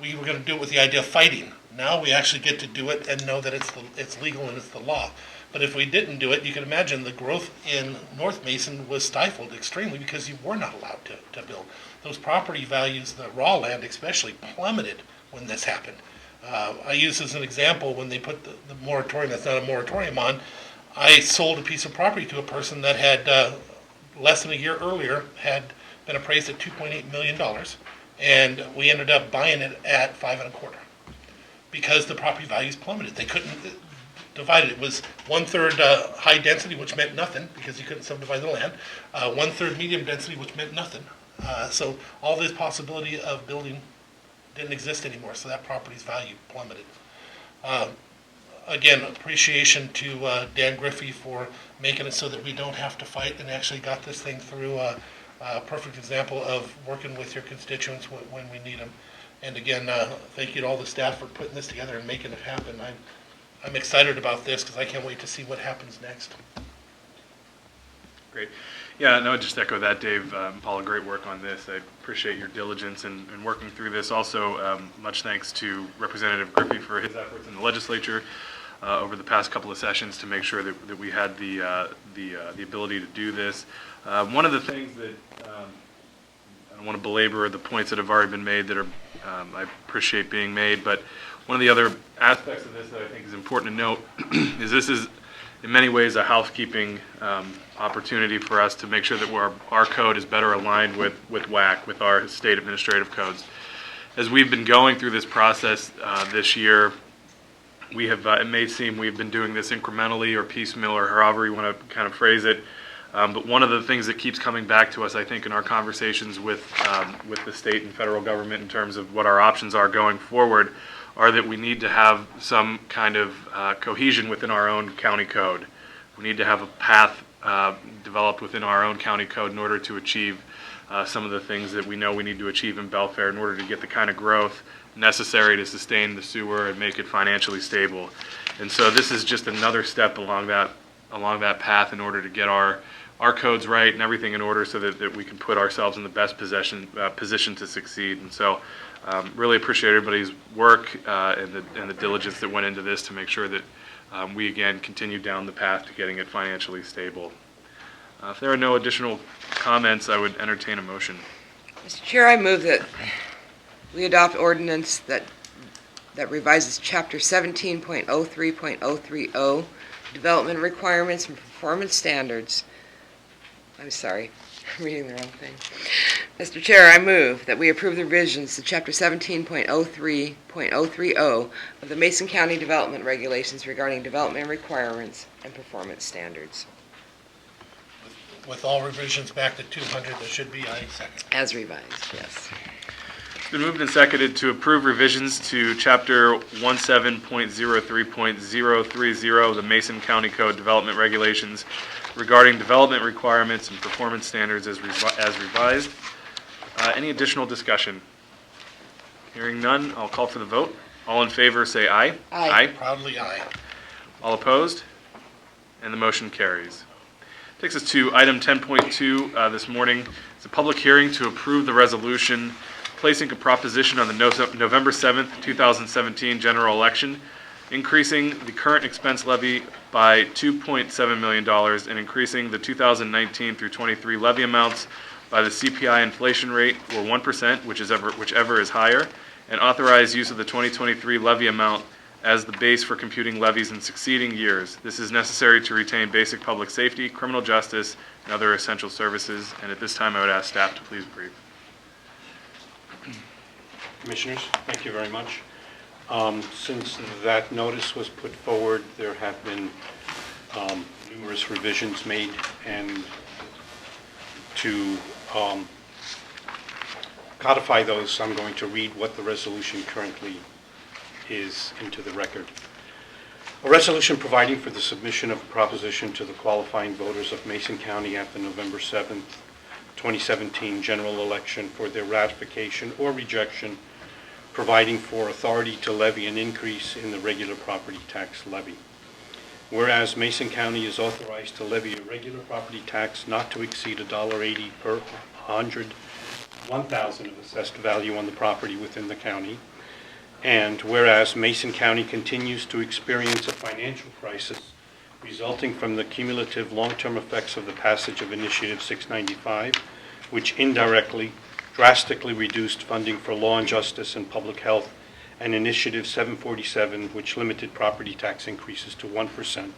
we were going to do it with the idea of fighting. Now we actually get to do it and know that it's legal and it's the law. But if we didn't do it, you can imagine the growth in North Mason was stifled extremely because you were not allowed to build. Those property values, the raw land especially, plummeted when this happened. I use as an example when they put the moratorium, that's not a moratorium on, I sold a piece of property to a person that had, less than a year earlier, had been appraised at $2.8 million, and we ended up buying it at $5.25 because the property values plummeted. They couldn't divide it. It was 1/3 high density, which meant nothing because you couldn't subdivide the land, 1/3 medium density, which meant nothing. So all this possibility of building didn't exist anymore, so that property's value plummeted. Again, appreciation to Dan Griffey for making it so that we don't have to fight and actually got this thing through. A perfect example of working with your constituents when we need them. And again, thank you to all the staff for putting this together and making it happen. I'm excited about this because I can't wait to see what happens next. Great. Yeah, no, just echo that, Dave. Paula, great work on this. I appreciate your diligence in working through this. Also, much thanks to Representative Griffey for his efforts in the legislature over the past couple of sessions to make sure that we had the ability to do this. One of the things that I don't want to belabor the points that have already been made that are I appreciate being made, but one of the other aspects of this that I think is important to note is this is in many ways a housekeeping opportunity for us to make sure that our code is better aligned with WAC, with our state administrative codes. As we've been going through this process this year, we have, it may seem we've been doing this incrementally or piecemeal or however you want to kind of phrase it, but one of the things that keeps coming back to us, I think, in our conversations with the state and federal government in terms of what our options are going forward are that we need to have some kind of cohesion within our own county code. We need to have a path developed within our own county code in order to achieve some of the things that we know we need to achieve in Belfair in order to get the kind of growth necessary to sustain the sewer and make it financially stable. And so this is just another step along that path in order to get our codes right and everything in order so that we can put ourselves in the best position to succeed. And so really appreciate everybody's work and the diligence that went into this to make sure that we again continue down the path to getting it financially stable. If there are no additional comments, I would entertain a motion. Mr. Chair, I move that we adopt ordinance that revises Chapter 17.03.030, Development Requirements and Performance Standards. I'm sorry, I'm reading the wrong thing. Mr. Chair, I move that we approve the revisions to Chapter 17.03.030 of the Mason County Development Regulations regarding development requirements and performance standards. With all revisions back to 200, there should be a second. As revised, yes. It's been moved and seconded to approve revisions to Chapter 17.03.030 of the Mason County Code Development Regulations regarding development requirements and performance standards as revised. Any additional discussion? Hearing none, I'll call for the vote. All in favor say aye. Aye. Proudly aye. All opposed? And the motion carries. Takes us to item 10.2 this morning. It's a public hearing to approve the resolution placing a proposition on the November 7th, 2017 general election, increasing the current expense levy by $2.7 million and increasing the 2019 through 23 levy amounts by the CPI inflation rate, or 1%, whichever is higher, and authorize use of the 2023 levy amount as the base for computing levies in succeeding years. This is necessary to retain basic public safety, criminal justice, and other essential services. And at this time, I would ask staff to please brief. Commissioners, thank you very much. Since that notice was put forward, there have been numerous revisions made, and to codify those, I'm going to read what the resolution currently is into the record. A resolution providing for the submission of a proposition to the qualifying voters of Mason County at the November 7th, 2017 general election for their ratification or rejection providing for authority to levy an increase in the regular property tax levy. Whereas Mason County is authorized to levy a regular property tax not to exceed $1.80 per 1,000 of assessed value on the property within the county. And whereas Mason County continues to experience a financial crisis resulting from the cumulative long-term effects of the passage of Initiative 695, which indirectly, drastically reduced funding for law and justice and public health, and Initiative 747, which limited property tax increases to 1%,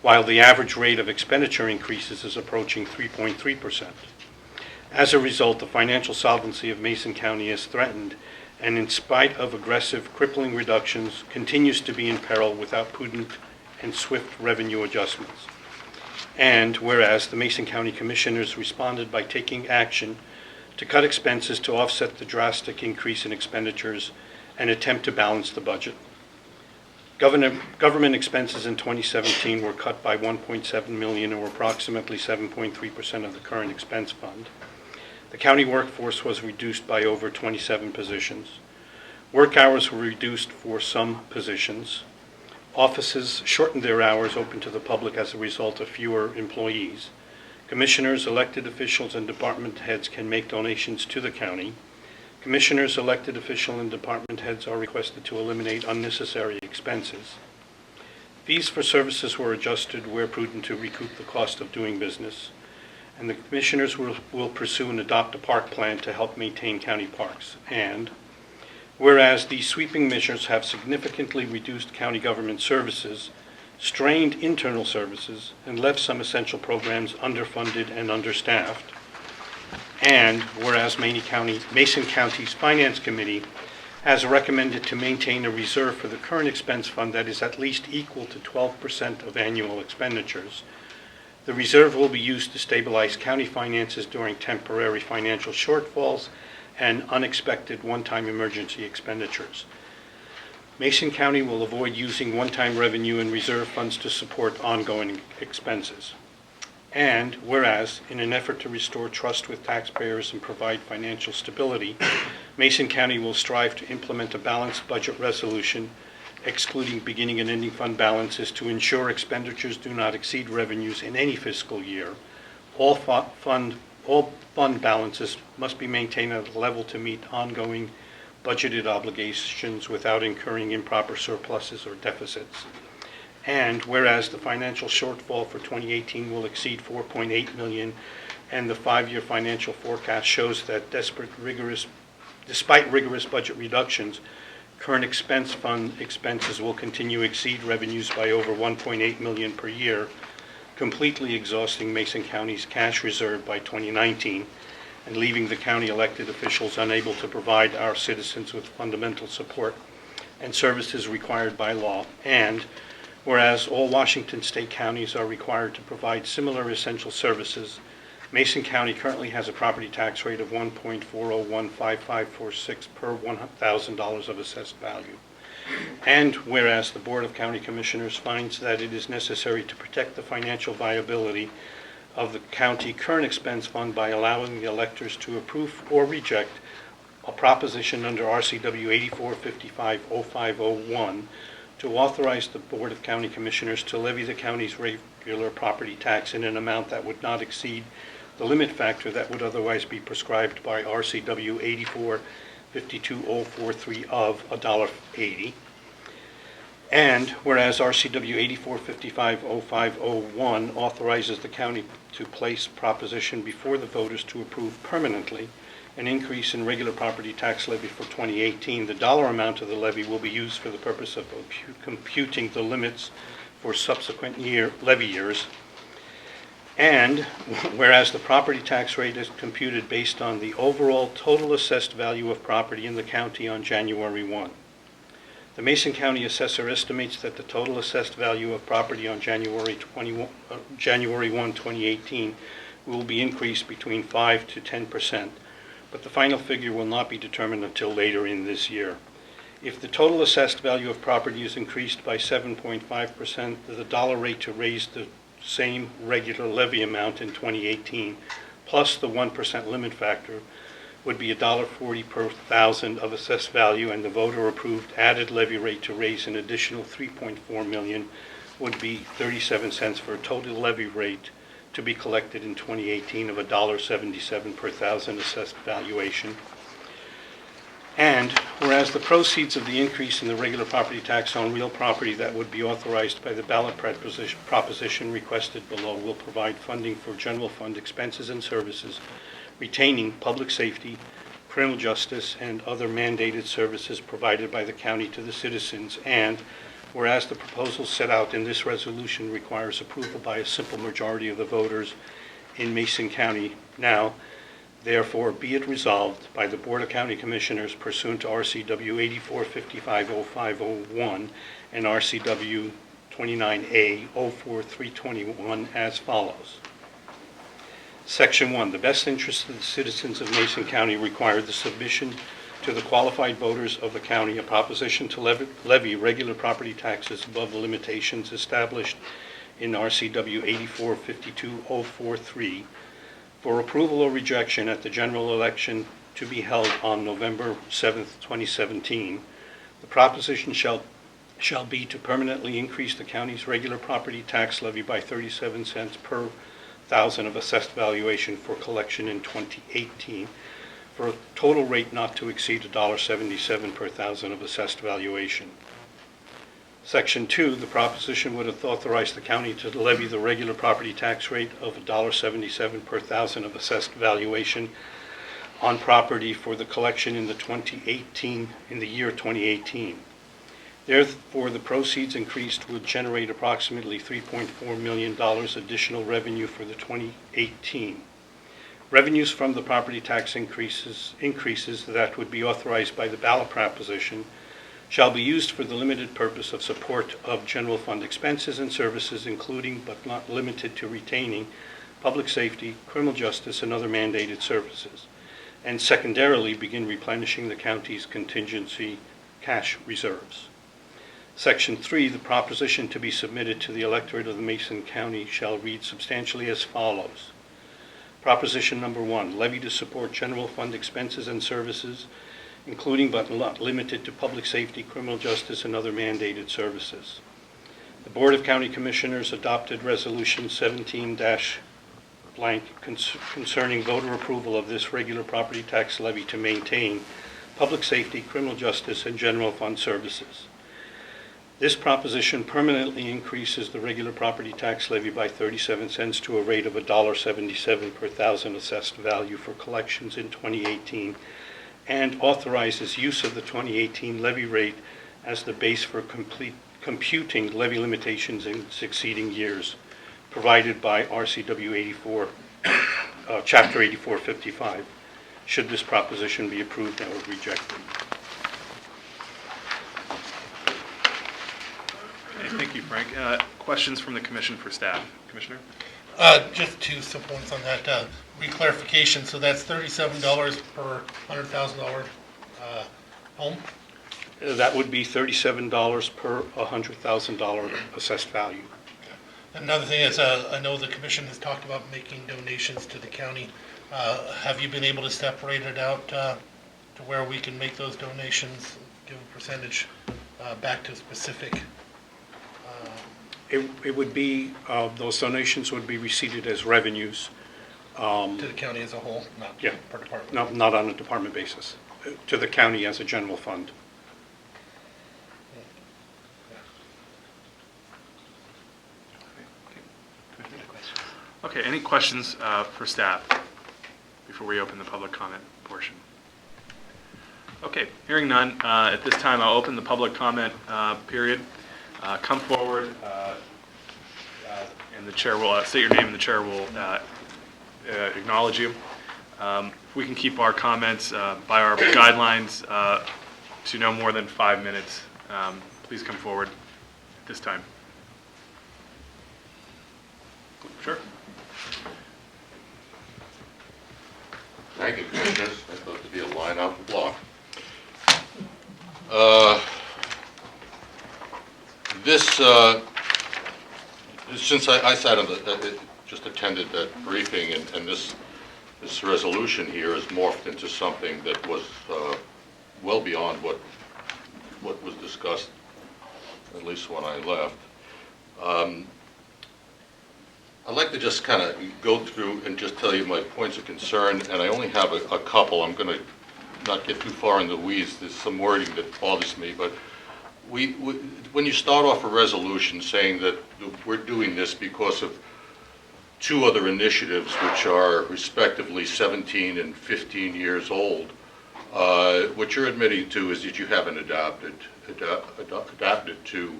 while the average rate of expenditure increases is approaching 3.3%. As a result, the financial solvency of Mason County is threatened, and in spite of aggressive, crippling reductions, continues to be in peril without prudent and swift revenue adjustments. And whereas the Mason County Commissioners responded by taking action to cut expenses to offset the drastic increase in expenditures and attempt to balance the budget. Government expenses in 2017 were cut by $1.7 million, or approximately 7.3% of the current expense fund. The county workforce was reduced by over 27 positions. Work hours were reduced for some positions. Offices shortened their hours open to the public as a result of fewer employees. Commissioners, elected officials, and department heads can make donations to the county. Commissioners, elected officials, and department heads are requested to eliminate unnecessary expenses. Fees for services were adjusted where prudent to recoup the cost of doing business. And the commissioners will pursue and adopt a park plan to help maintain county parks. And whereas these sweeping measures have significantly reduced county government services, strained internal services, and left some essential programs underfunded and understaffed. And whereas Mason County's Finance Committee has recommended to maintain a reserve for the current expense fund that is at least equal to 12% of annual expenditures, the reserve will be used to stabilize county finances during temporary financial shortfalls and unexpected one-time emergency expenditures. Mason County will avoid using one-time revenue and reserve funds to support ongoing expenses. And whereas, in an effort to restore trust with taxpayers and provide financial stability, Mason County will strive to implement a balanced budget resolution, excluding beginning and ending fund balances, to ensure expenditures do not exceed revenues in any fiscal year. All fund balances must be maintained at a level to meet ongoing budgeted obligations without incurring improper surpluses or deficits. And whereas the financial shortfall for 2018 will exceed $4.8 million, and the 5-year financial forecast shows that despite rigorous budget reductions, current expense fund expenses will continue to exceed revenues by over $1.8 million per year, completely exhausting Mason County's cash reserve by 2019, and leaving the county elected officials unable to provide our citizens with fundamental support and services required by law. And whereas all Washington state counties are required to provide similar essential services, Mason County currently has a property tax rate of 1.4015546 per $1,000 of assessed value. And whereas the Board of County Commissioners finds that it is necessary to protect the financial viability of the county current expense fund by allowing the electors to approve or reject a proposition under RCW 8455-0501 to authorize the Board of County Commissioners to levy the county's regular property tax in an amount that would not exceed the limit factor that would otherwise be prescribed by RCW 8452-043 of $1.80. And whereas RCW 8455-0501 authorizes the county to place proposition before the voters to approve permanently an increase in regular property tax levy for 2018, the dollar amount of the levy will be used for the purpose of computing the limits for subsequent levy years. And whereas the property tax rate is computed based on the overall total assessed value of property in the county on January 1. The Mason County Assessor estimates that the total assessed value of property on January 1, 2018 will be increased between 5 to 10%, but the final figure will not be determined until later in this year. If the total assessed value of property is increased by 7.5%, the dollar rate to raise the same regular levy amount in 2018, plus the 1% limit factor, would be $1.40 per thousand of assessed value, and the voter-approved added levy rate to raise an additional $3.4 million would be 37 cents for a total levy rate to be collected in 2018 of $1.77 per thousand assessed valuation. And whereas the proceeds of the increase in the regular property tax on real property that would be authorized by the ballot proposition requested below will provide funding for general fund expenses and services, retaining public safety, criminal justice, and other mandated services provided by the county to the citizens. And whereas the proposal set out in this resolution requires approval by a simple majority of the voters in Mason County, now, therefore, be it resolved by the Board of County Commissioners pursuant to RCW 84550501 and RCW 29A 04321 as follows. Section 1, the best interest of the citizens of Mason County require the submission to the qualified voters of the county a proposition to levy regular property taxes above the limitations established in RCW 8452.043 for approval or rejection at the general election to be held on November 7th, 2017. The proposition shall be to permanently increase the county's regular property tax levy by 37 cents per thousand of assessed valuation for collection in 2018 for a total rate not to exceed $1.77 per thousand of assessed valuation. Section 2, the proposition would authorize the county to levy the regular property tax rate of $1.77 per thousand of assessed valuation on property for the collection in the year 2018. Therefore, the proceeds increased would generate approximately $3.4 million additional revenue for the 2018. Revenues from the property tax increases that would be authorized by the ballot proposition shall be used for the limited purpose of support of general fund expenses and services, including but not limited to retaining public safety, criminal justice, and other mandated services, and secondarily begin replenishing the county's contingency cash reserves. Section 3, the proposition to be submitted to the electorate of the Mason County shall read substantially as follows. Proposition number 1, levy to support general fund expenses and services, including but not limited to public safety, criminal justice, and other mandated services. The Board of County Commissioners adopted Resolution 17-blank concerning voter approval of this regular property tax levy to maintain public safety, criminal justice, and general fund services. This proposition permanently increases the regular property tax levy by 37 cents to a rate of $1.77 per thousand assessed value for collections in 2018, and authorizes use of the 2018 levy rate as the base for computing levy limitations in succeeding years, provided by RCW 84, Chapter 8455, should this proposition be approved or rejected. Okay, thank you, Frank. Questions from the commission for staff? Commissioner? Just two simple ones on that. Reclarification, so that's $37 per $100,000 home? That would be $37 per $100,000 assessed value. Another thing is, I know the commission has talked about making donations to the county. Have you been able to separate it out to where we can make those donations, give a percentage back to specific? It would be, those donations would be received as revenues. To the county as a whole, not Yeah. per department? No, not on a department basis, to the county as a general fund. Okay, any questions for staff before we open the public comment portion? Okay, hearing none, at this time I'll open the public comment period. Come forward, and the chair will state your name, and the chair will acknowledge you. If we can keep our comments by our guidelines to no more than 5 minutes, please come forward at this time. Sure. Thank you, Commissioners. I thought there'd be a line out the block. Since I sat on just attended that briefing, and this this resolution here has morphed into something that was well beyond what was discussed, at least when I left. I'd like to just kind of go through and just tell you my points of concern, and I only have a couple. I'm going to not get too far in the weeds. There's some wording that bothers me, but when you start off a resolution saying that we're doing this because of two other initiatives which are respectively 17 and 15 years old, what you're admitting to is that you haven't adapted to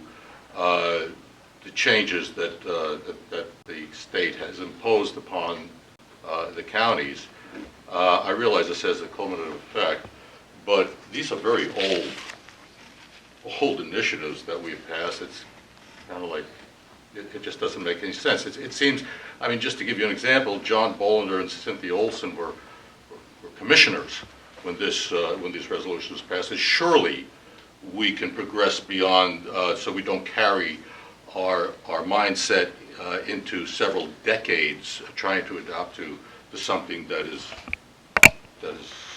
the changes that the state has imposed upon the counties. I realize this has a cumulative effect, but these are very old initiatives that we've passed. It's kind of like, it just doesn't make any sense. It seems, I mean, just to give you an example, John Bollinger and Cynthia Olson were commissioners when these resolutions passed. And surely we can progress beyond, so we don't carry our mindset into several decades trying to adapt to something that is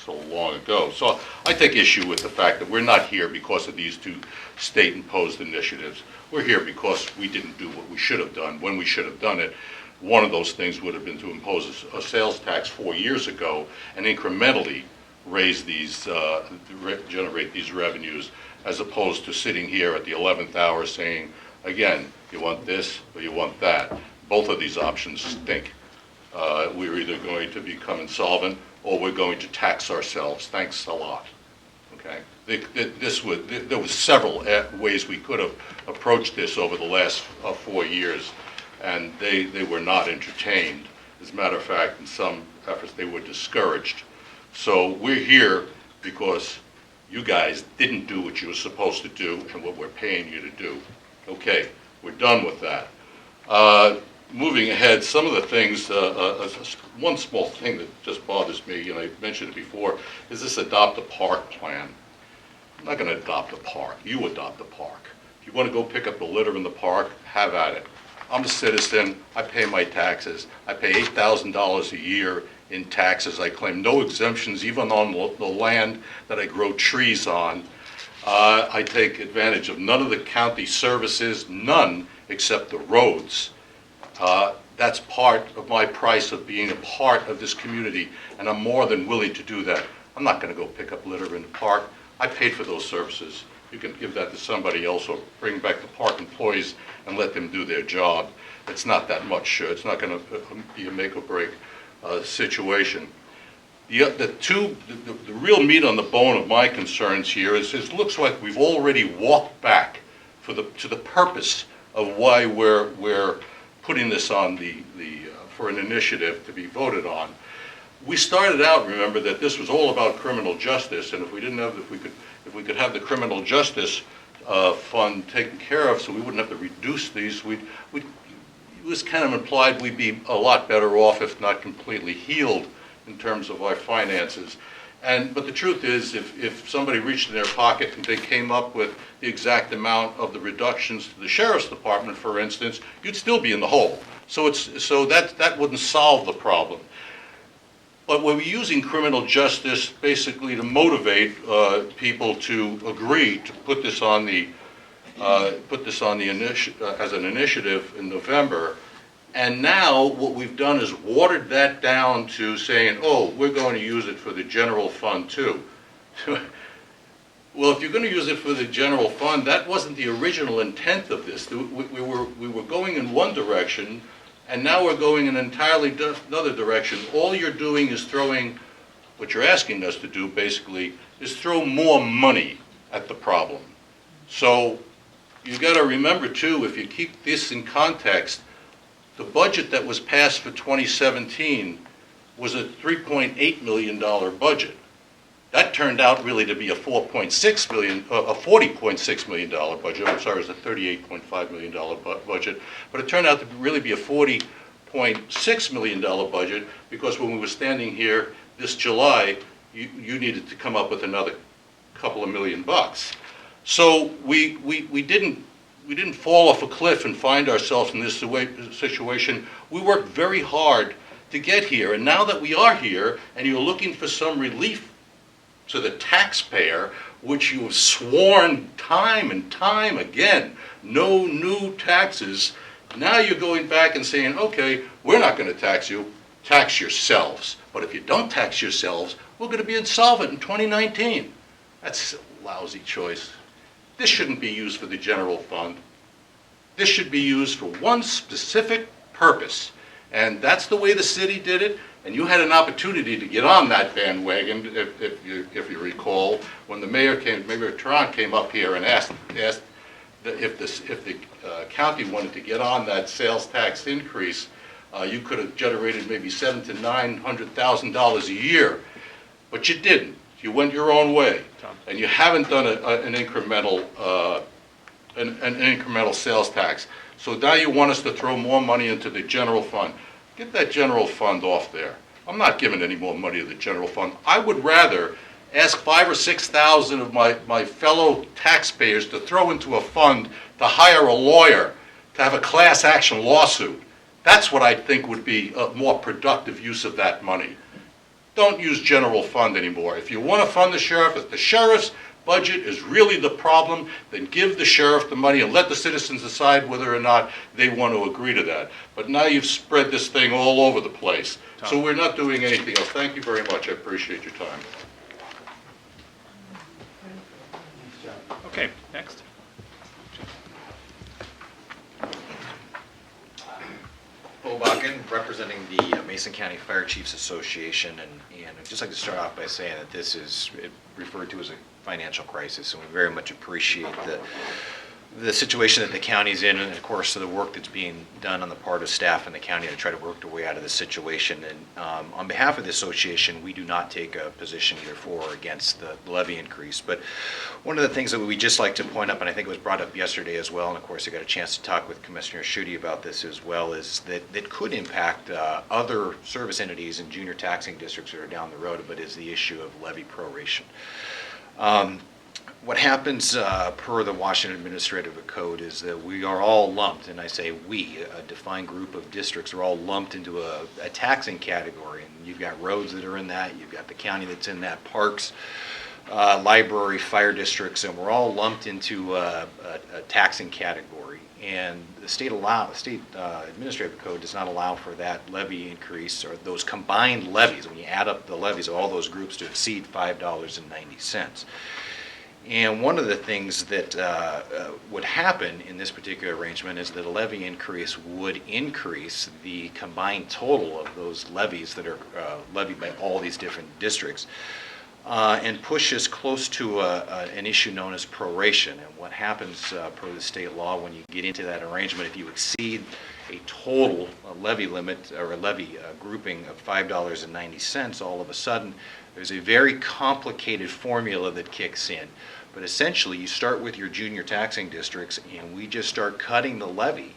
so long ago. So I take issue with the fact that we're not here because of these two state-imposed initiatives. We're here because we didn't do what we should have done when we should have done it. One of those things would have been to impose a sales tax 4 years ago and incrementally raise these, generate these revenues, as opposed to sitting here at the 11th hour saying, again, you want this or you want that. Both of these options stink. We're either going to become insolvent or we're going to tax ourselves. Thanks a lot. Okay? There was several ways we could have approached this over the last 4 years, and they were not entertained. As a matter of fact, in some efforts, they were discouraged. So we're here because you guys didn't do what you were supposed to do and what we're paying you to do. Okay, we're done with that. Moving ahead, some of the things, one small thing that just bothers me, and I mentioned it before, is this adopt a park plan. I'm not going to adopt a park. You adopt a park. If you want to go pick up the litter in the park, have at it. I'm a citizen. I pay my taxes. I pay $8,000 a year in taxes. I claim no exemptions, even on the land that I grow trees on. I take advantage of none of the county services, none except the roads. That's part of my price of being a part of this community, and I'm more than willing to do that. I'm not going to go pick up litter in the park. I paid for those services. You can give that to somebody else or bring back the park employees and let them do their job. It's not that much. It's not going to be a make or break situation. The real meat on the bone of my concerns here is it looks like we've already walked back to the purpose of why we're putting this on for an initiative to be voted on. We started out, remember, that this was all about criminal justice, and if we could have the criminal justice fund taken care of, so we wouldn't have to reduce these, it was kind of implied we'd be a lot better off, if not completely healed, in terms of our finances. But the truth is, if somebody reached in their pocket and they came up with the exact amount of the reductions to the sheriff's department, for instance, you'd still be in the hole. So that wouldn't solve the problem. But we're using criminal justice basically to motivate people to agree to put this on the as an initiative in November. And now what we've done is watered that down to saying, oh, we're going to use it for the general fund too. Well, if you're going to use it for the general fund, that wasn't the original intent of this. We were going in one direction, and now we're going in entirely another direction. All you're doing is what you're asking us to do basically is throw more money at the problem. So you got to remember too, if you keep this in context, the budget that was passed for 2017 was a $3.8 million budget. That turned out really to be a $40.6 million budget. I'm sorry, it was a $38.5 million budget, but it turned out to really be a $40.6 million budget because when we were standing here this July, you needed to come up with another couple of $1 million. So we didn't fall off a cliff and find ourselves in this situation. We worked very hard to get here. And now that we are here, and you're looking for some relief to the taxpayer, which you have sworn time and time again, no new taxes, now you're going back and saying, okay, we're not going to tax you, tax yourselves. But if you don't tax yourselves, we're going to be insolvent in 2019. That's a lousy choice. This shouldn't be used for the general fund. This should be used for one specific purpose. And that's the way the city did it. And you had an opportunity to get on that bandwagon, if you recall, when the Mayor Tran came up here and asked if the county wanted to get on that sales tax increase, you could have generated maybe $700,000 to $900,000 a year, but you didn't. You went your own way, and you haven't done an incremental sales tax. So now you want us to throw more money into the general fund. Get that general fund off there. I'm not giving any more money to the general fund. I would rather ask 5,000 or 6,000 of my fellow taxpayers to throw into a fund to hire a lawyer to have a class action lawsuit. That's what I think would be a more productive use of that money. Don't use general fund anymore. If you want to fund the sheriff, if the sheriff's budget is really the problem, then give the sheriff the money and let the citizens decide whether or not they want to agree to that. But now you've spread this thing all over the place. So we're not doing anything else. Thank you very much. I appreciate your time. Okay, next. Bo Bakken, representing the Mason County Fire Chiefs Association, and I'd just like to start off by saying that this is referred to as a financial crisis, and we very much appreciate the situation that the county's in, and of course the work that's being done on the part of staff in the county to try to work their way out of this situation. And on behalf of the association, we do not take a position either for or against the levy increase. But one of the things that we just like to point up, and I think it was brought up yesterday as well, and of course I got a chance to talk with Commissioner Schutte about this as well, is that could impact other service entities and junior taxing districts that are down the road, but is the issue of levy proration. What happens per the Washington Administrative Code is that we are all lumped, and I say we, a defined group of districts, are all lumped into a taxing category. And you've got roads that are in that, you've got the county that's in that, parks, library, fire districts, and we're all lumped into a taxing category. And the state Administrative Code does not allow for that levy increase or those combined levies, when you add up the levies of all those groups, to exceed $5.90. And one of the things that would happen in this particular arrangement is that a levy increase would increase the combined total of those levies that are levied by all these different districts and push us close to an issue known as proration. And what happens per the state law when you get into that arrangement, if you exceed a total levy limit or a levy grouping of $5.90, all of a sudden there's a very complicated formula that kicks in. But essentially, you start with your junior taxing districts, and we just start cutting the levy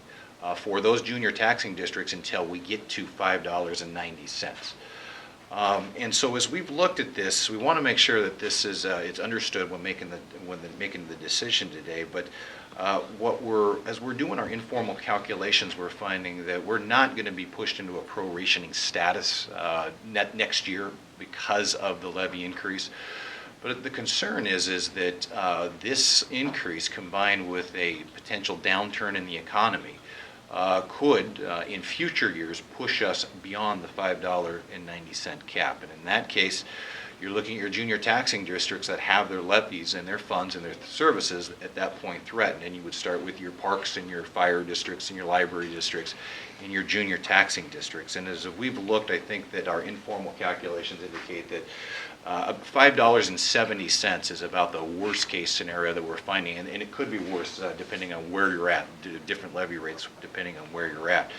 for those junior taxing districts until we get to $5.90. And so, as we've looked at this, we want to make sure that this is it's understood when making the decision today. But as we're doing our informal calculations, we're finding that we're not going to be pushed into a prorationing status next year because of the levy increase. But the concern is that this increase, combined with a potential downturn in the economy, could, in future years, push us beyond the $5.90 cap. And in that case, you're looking at your junior taxing districts that have their levies and their funds and their services at that point threatened. And you would start with your parks and your fire districts and your library districts and your junior taxing districts. And as we've looked, I think that our informal calculations indicate that $5.70 is about the worst case scenario that we're finding, and it could be worse depending on where you're at, different levy rates depending on where you're at.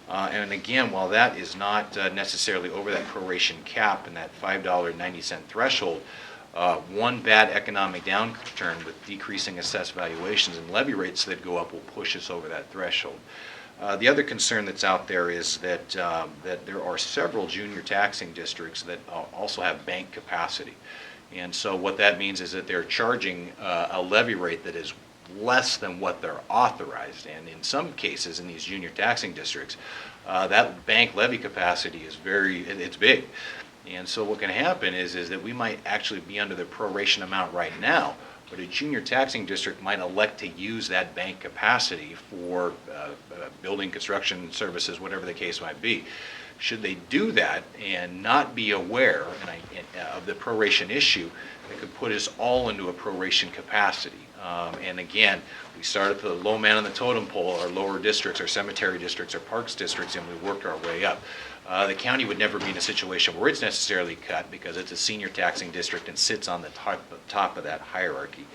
And again, while that is not necessarily over that proration cap and that $5.90 threshold, one bad economic downturn with decreasing assessed valuations and levy rates that go up will push us over that threshold. The other concern that's out there is that there are several junior taxing districts that also have bank capacity. And so what that means is that they're charging a levy rate that is less than what they're authorized. And in some cases, in these junior taxing districts, that bank levy capacity is it's big. And so what can happen is that we might actually be under the proration amount right now, but a junior taxing district might elect to use that bank capacity for building, construction services, whatever the case might be. Should they do that and not be aware of the proration issue, it could put us all into a proration capacity. And again, we start at the low man on the totem pole, our lower districts, our cemetery districts, our parks districts, and we worked our way up. The county would never be in a situation where it's necessarily cut because it's a senior taxing district and sits on the top of that hierarchy.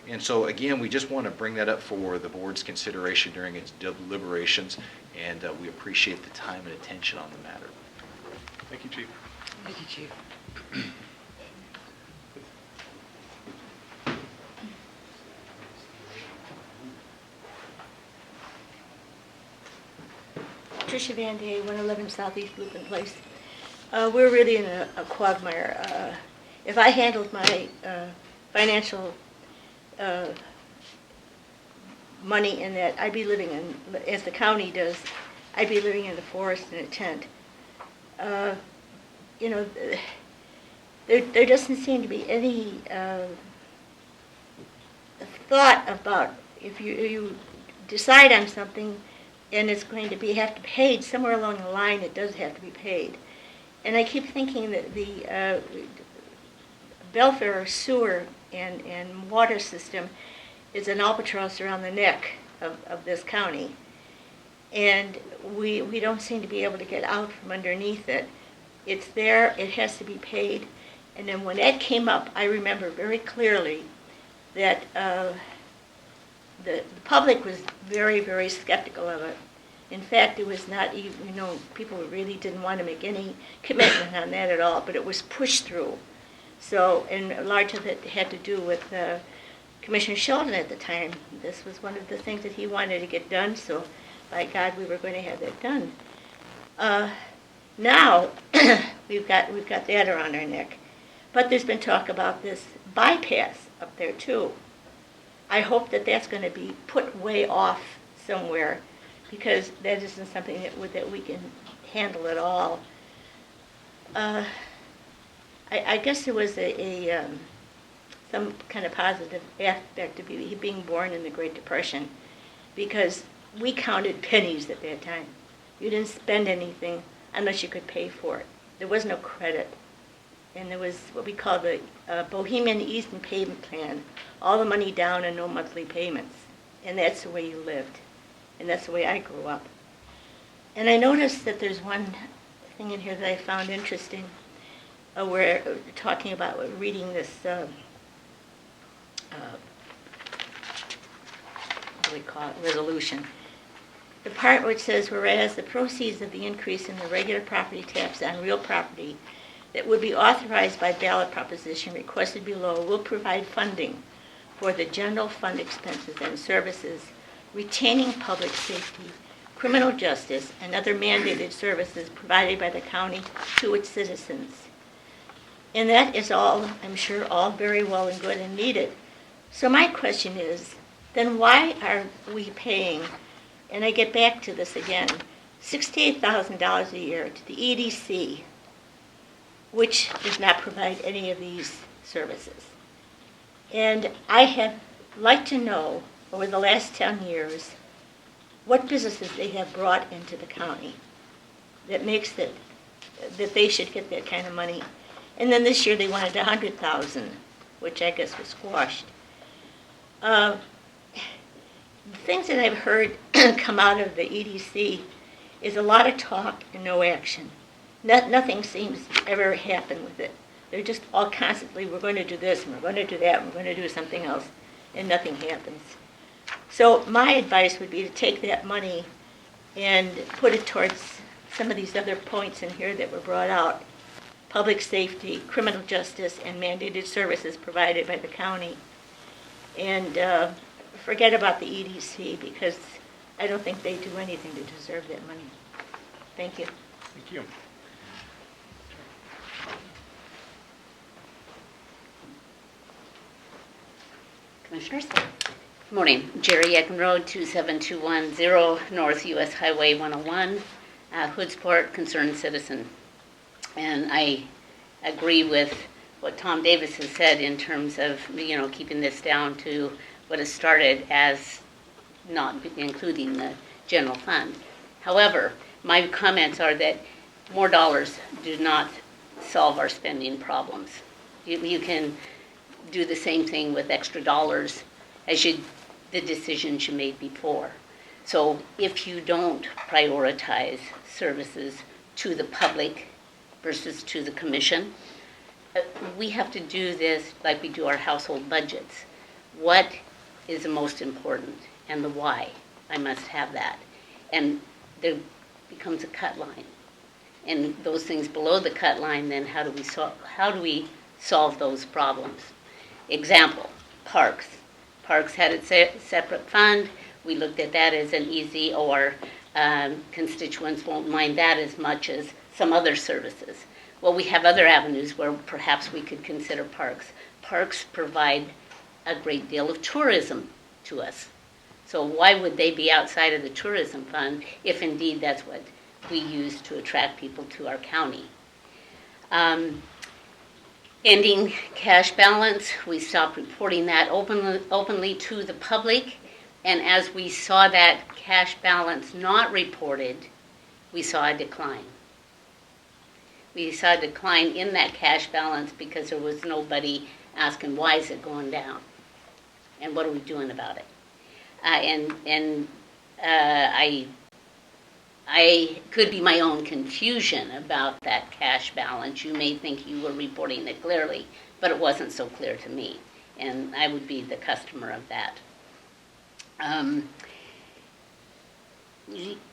And so again, we just want to bring that up for the board's consideration during its deliberations, and we appreciate the time and attention on the matter. Thank you, Chief. Thank you, Chief. Tricia Van Day, 111 Southeast Lupin Place. We're really in a quagmire. If I handled my financial money in that, I'd be living in, as the county does, I'd be living in the forest in a tent. You know, there doesn't seem to be any thought about if you decide on something and it's going to have to be paid, somewhere along the line it does have to be paid. And I keep thinking that the Belfair sewer and water system is an albatross around the neck of this county. And we don't seem to be able to get out from underneath it. It's there, it has to be paid. And then when that came up, I remember very clearly that the public was very, very skeptical of it. In fact, it was not even, people really didn't want to make any commitment on that at all, but it was pushed through. So, and a large of it had to do with Commissioner Sheldon at the time. This was one of the things that he wanted to get done, so by God, we were going to have that done. Now, we've got that around our neck. But there's been talk about this bypass up there too. I hope that that's going to be put way off somewhere, because that isn't something that we can handle at all. I guess there was some kind of positive aspect of being born in the Great Depression, because we counted pennies at that time. You didn't spend anything unless you could pay for it. There was no credit. And there was what we call the Bohemian Eastern Payment Plan, all the money down and no monthly payments. And that's the way you lived. And that's the way I grew up. And I noticed that there's one thing in here that I found interesting, where talking about reading this, what do we call it, resolution. The part which says, whereas the proceeds of the increase in the regular property tax on real property that would be authorized by ballot proposition requested below will provide funding for the general fund expenses and services, retaining public safety, criminal justice, and other mandated services provided by the county to its citizens. And that is all, I'm sure, all very well and good and needed. So my question is, then why are we paying, and I get back to this again, $68,000 a year to the EDC, which does not provide any of these services? And I have liked to know, over the last 10 years, what businesses they have brought into the county that makes it, that they should get that kind of money. And then this year they wanted $100,000, which I guess was squashed. The things that I've heard come out of the EDC is a lot of talk and no action. Nothing seems to ever happen with it. They're just all constantly, we're going to do this, and we're going to do that, and we're going to do something else, and nothing happens. So my advice would be to take that money and put it towards some of these other points in here that were brought out. Public safety, criminal justice, and mandated services provided by the county. And forget about the EDC, because I don't think they do anything to deserve that money. Thank you. Thank you. Commissioners? Morning, Jerry Ecken Road, 27210 North US Highway 101, Hoodsport, concerned citizen. And I agree with what Tom Davis has said in terms of, keeping this down to what has started as not including the general fund. However, my comments are that more dollars do not solve our spending problems. You can do the same thing with extra dollars as the decisions you made before. So if you don't prioritize services to the public versus to the commission, we have to do this like we do our household budgets. What is the most important and the why? I must have that. And there becomes a cut line. And those things below the cut line, then how do we solve those problems? Example, parks. Parks had its separate fund. We looked at that as an easy, or constituents won't mind that as much as some other services. Well, we have other avenues where perhaps we could consider parks. Parks provide a great deal of tourism to us. So why would they be outside of the tourism fund if indeed that's what we use to attract people to our county? Ending cash balance, we stopped reporting that openly to the public, and as we saw that cash balance not reported, we saw a decline. We saw a decline in that cash balance because there was nobody asking, why is it going down? And what are we doing about it? I could be my own confusion about that cash balance. You may think you were reporting it clearly, but it wasn't so clear to me, and I would be the customer of that.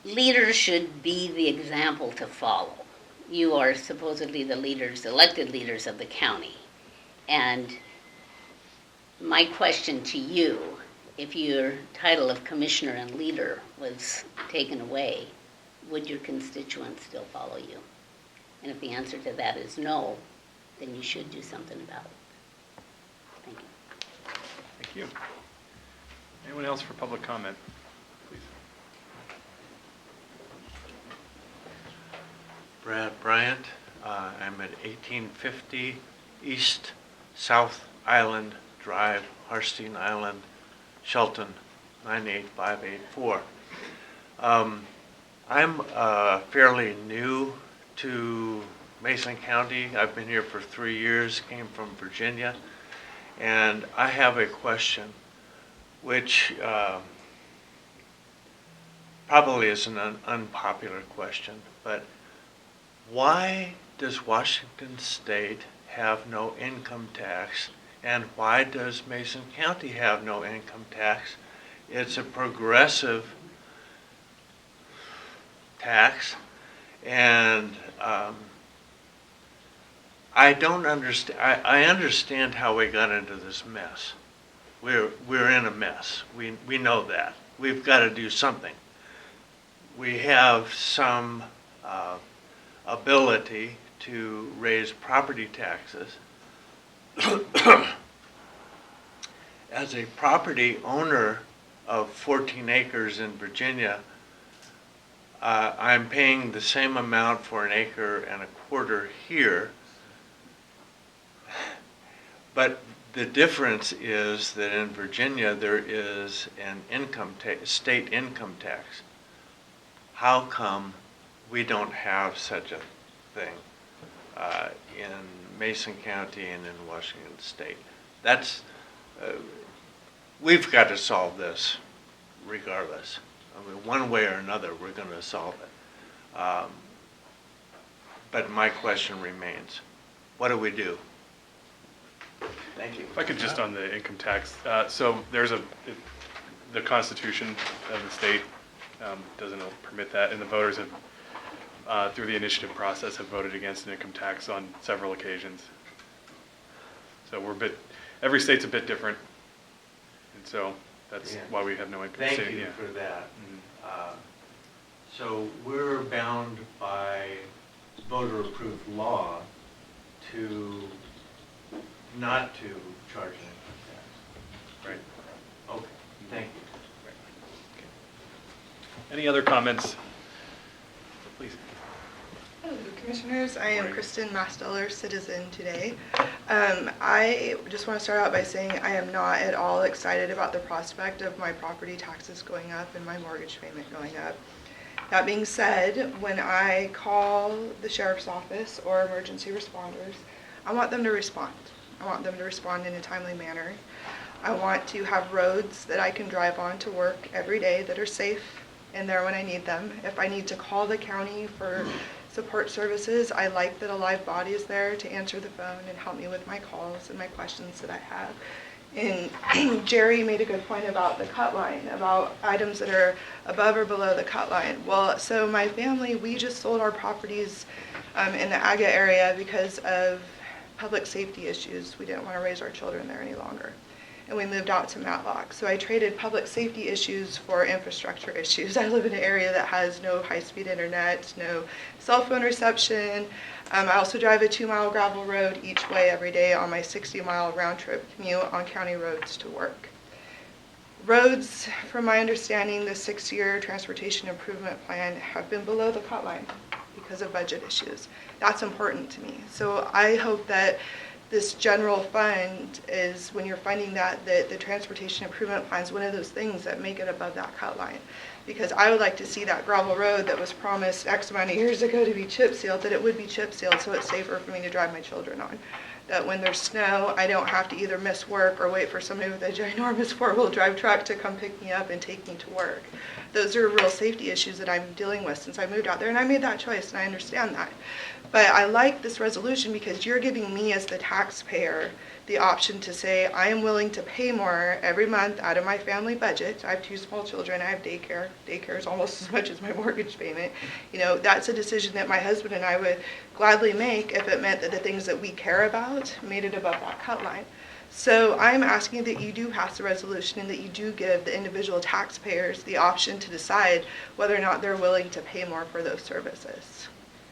Leaders should be the example to follow. You are supposedly the leaders, elected leaders of the county, and my question to you, if your title of commissioner and leader was taken away, would your constituents still follow you? And if the answer to that is no, then you should do something about it. Thank you. Thank you. Anyone else for public comment? Please. Brad Bryant. I'm at 1850 East South Island Drive, Harstein Island, Shelton, 98584. I'm fairly new to Mason County. I've been here for 3 years, came from Virginia, and I have a question which probably is an unpopular question, but why does Washington State have no income tax, and why does Mason County have no income tax? It's a progressive tax, and I don't understand. I understand how we got into this mess. We're in a mess. We know that. We've got to do something. We have some ability to raise property taxes. As a property owner of 14 acres in Virginia, I'm paying the same amount for an acre and a quarter here, but the difference is that in Virginia there is an state income tax. How come we don't have such a thing in Mason County and in Washington State? We've got to solve this regardless. I mean, one way or another, we're going to solve it. But my question remains, what do we do? Thank you. If I could just on the income tax, so there's the Constitution of the state doesn't permit that, and the voters have, through the initiative process, have voted against an income tax on several occasions. So every state's a bit different, and so that's why we have no income tax. Thank you for that. So we're bound by voter-approved law not to charge an income tax. Right. Okay. Thank you. Any other comments? Please. Hello, Commissioners. I am Kristen Masteller, citizen today. I just want to start out by saying I am not at all excited about the prospect of my property taxes going up and my mortgage payment going up. That being said, when I call the sheriff's office or emergency responders, I want them to respond. I want them to respond in a timely manner. I want to have roads that I can drive on to work every day that are safe and there when I need them. If I need to call the county for support services, I like that a live body is there to answer the phone and help me with my calls and my questions that I have. And Jerry made a good point about the cut line, about items that are above or below the cut line. Well, so my family, we just sold our properties in the Aga area because of public safety issues. We didn't want to raise our children there any longer. And we moved out to Matlock. So I traded public safety issues for infrastructure issues. I live in an area that has no high-speed internet, no cell phone reception. I also drive a 2-mile gravel road each way every day on my 60-mile round-trip commute on county roads to work. Roads, from my understanding, the 6-year transportation improvement plan have been below the cut line because of budget issues. That's important to me. So I hope that this general fund is, when you're finding that, the transportation improvement plan is one of those things that make it above that cut line. Because I would like to see that gravel road that was promised X amount of years ago to be chip sealed, that it would be chip sealed so it's safer for me to drive my children on. That when there's snow, I don't have to either miss work or wait for somebody with a ginormous 4-wheel drive truck to come pick me up and take me to work. Those are real safety issues that I'm dealing with since I moved out there, and I made that choice, and I understand that. But I like this resolution because you're giving me as the taxpayer the option to say, I am willing to pay more every month out of my family budget. I have 2 small children, I have daycare. Daycare is almost as much as my mortgage payment. You know, that's a decision that my husband and I would gladly make if it meant that the things that we care about made it above that cut line. So I'm asking that you do pass a resolution and that you do give the individual taxpayers the option to decide whether or not they're willing to pay more for those services.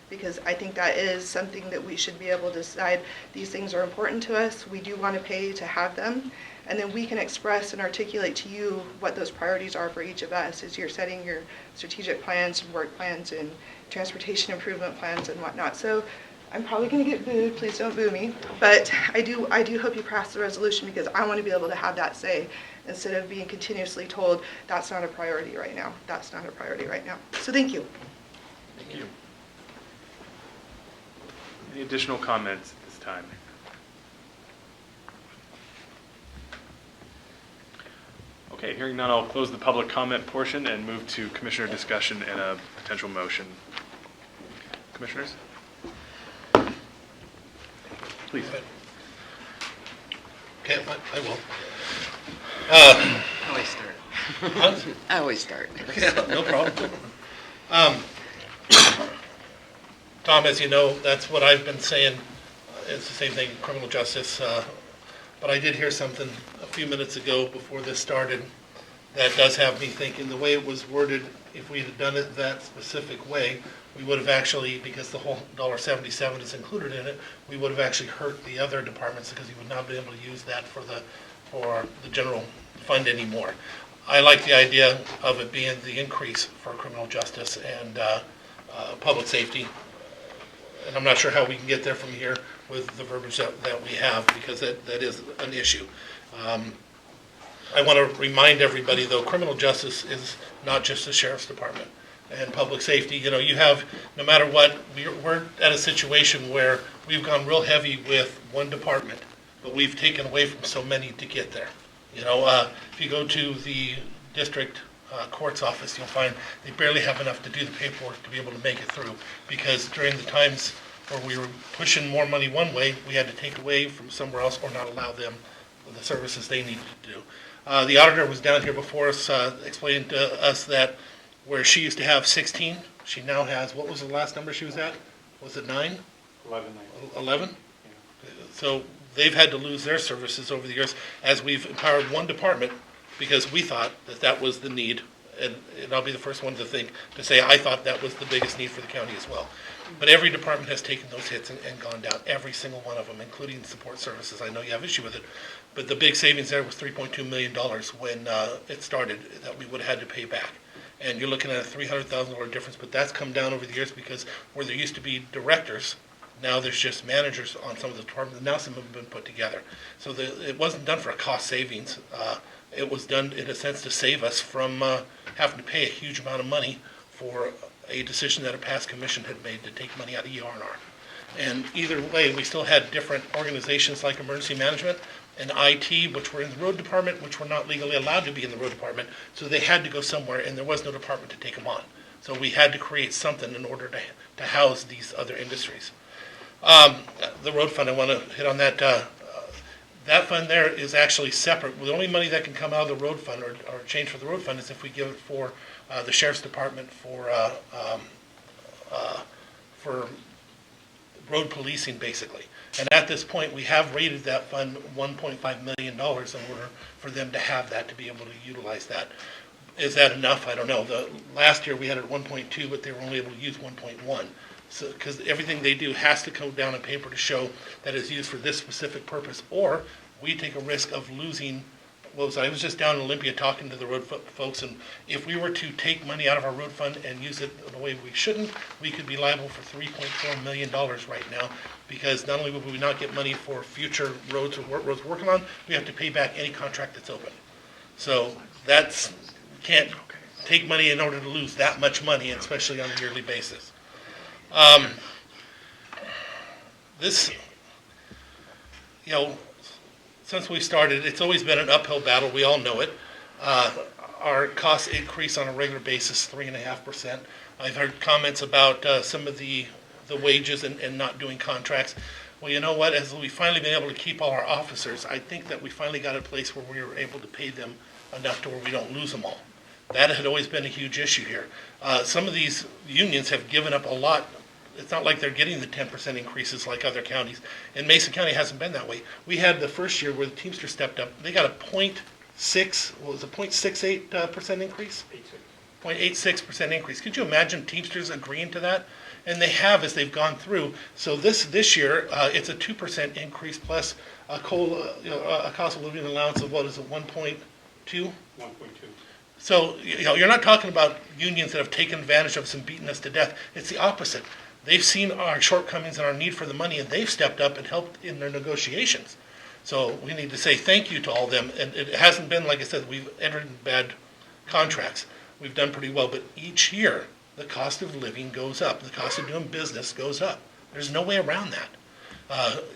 Because I think that is something that we should be able to decide. These things are important to us. We do want to pay to have them. And then we can express and articulate to you what those priorities are for each of us as you're setting your strategic plans and work plans and transportation improvement plans and whatnot. So I'm probably going to get booed. Please don't boo me. But I do hope you pass the resolution because I want to be able to have that say instead of being continuously told that's not a priority right now. That's not a priority right now. So thank you. Thank you. Any additional comments at this time? Okay, hearing none, I'll close the public comment portion and move to commissioner discussion and a potential motion. Commissioners? Please. Okay, I will. Always start. Huh? I always start. No problem. Tom, as you know, that's what I've been saying. It's the same thing in criminal justice. But I did hear something a few minutes ago before this started that does have me thinking the way it was worded, if we had done it that specific way, we would have actually, because the whole $1.77 is included in it, we would have actually hurt the other departments because you would not be able to use that for the general fund anymore. I like the idea of it being the increase for criminal justice and public safety. And I'm not sure how we can get there from here with the verbiage that we have, because that is an issue. I want to remind everybody, though, criminal justice is not just the sheriff's department. And public safety, you know, you have, no matter what, we're at a situation where we've gone real heavy with one department, but we've taken away from so many to get there. You know, if you go to the district court's office, you'll find they barely have enough to do the paperwork to be able to make it through, because during the times where we were pushing more money one way, we had to take away from somewhere else or not allow them the services they needed to do. The auditor was down here before us, explaining to us that where she used to have 16, she now has, what was the last number she was at? Was it 9? 11? So they've had to lose their services over the years as we've empowered one department, because we thought that that was the need, and I'll be the first one to say I thought that was the biggest need for the county as well. But every department has taken those hits and gone down, every single one of them, including support services. I know you have issue with it, but the big savings there was $3.2 million when it started that we would have had to pay back. And you're looking at a $300,000 difference, but that's come down over the years because where there used to be directors, now there's just managers on some of the departments. Now some have been put together. So it wasn't done for a cost savings. It was done in a sense to save us from having to pay a huge amount of money for a decision that a past commission had made to take money out of ER&R. And either way, we still had different organizations like emergency management and IT, which were in the road department, which were not legally allowed to be in the road department. So they had to go somewhere, and there was no department to take them on. So we had to create something in order to house these other industries. The road fund, I want to hit on that. That fund there is actually separate. The only money that can come out of the road fund or change for the road fund is if we give it for the sheriff's department for road policing, basically. And at this point, we have rated that fund $1.5 million in order for them to have that, to be able to utilize that. Is that enough? I don't know. Last year we had it 1.2, but they were only able to use 1.1. So, because everything they do has to come down on paper to show that it's used for this specific purpose, or we take a risk of losing. I was just down in Olympia talking to the road folks, and if we were to take money out of our road fund and use it in a way we shouldn't, we could be liable for $3.4 million right now, because not only would we not get money for future roads or roads we're working on, we have to pay back any contract that's open. So can't take money in order to lose that much money, especially on a yearly basis. This, since we started, it's always been an uphill battle. We all know it. Our costs increase on a regular basis 3.5%. I've heard comments about some of the wages and not doing contracts. Well, you know what? As we finally been able to keep all our officers, I think that we finally got a place where we were able to pay them enough to where we don't lose them all. That had always been a huge issue here. Some of these unions have given up a lot. It's not like they're getting the 10% increases like other counties. And Mason County hasn't been that way. We had the first year where the Teamsters stepped up. They got a 0.68% increase? 0.86% increase. Could you imagine Teamsters agreeing to that? And they have as they've gone through. So this year, it's a 2% increase plus a cost of living allowance of, 1.2? 1.2. So, you're not talking about unions that have taken advantage of us and beaten us to death. It's the opposite. They've seen our shortcomings and our need for the money, and they've stepped up and helped in their negotiations. So we need to say thank you to all of them. And it hasn't been, like I said, we've entered in bad contracts. We've done pretty well, but each year the cost of living goes up. The cost of doing business goes up. There's no way around that.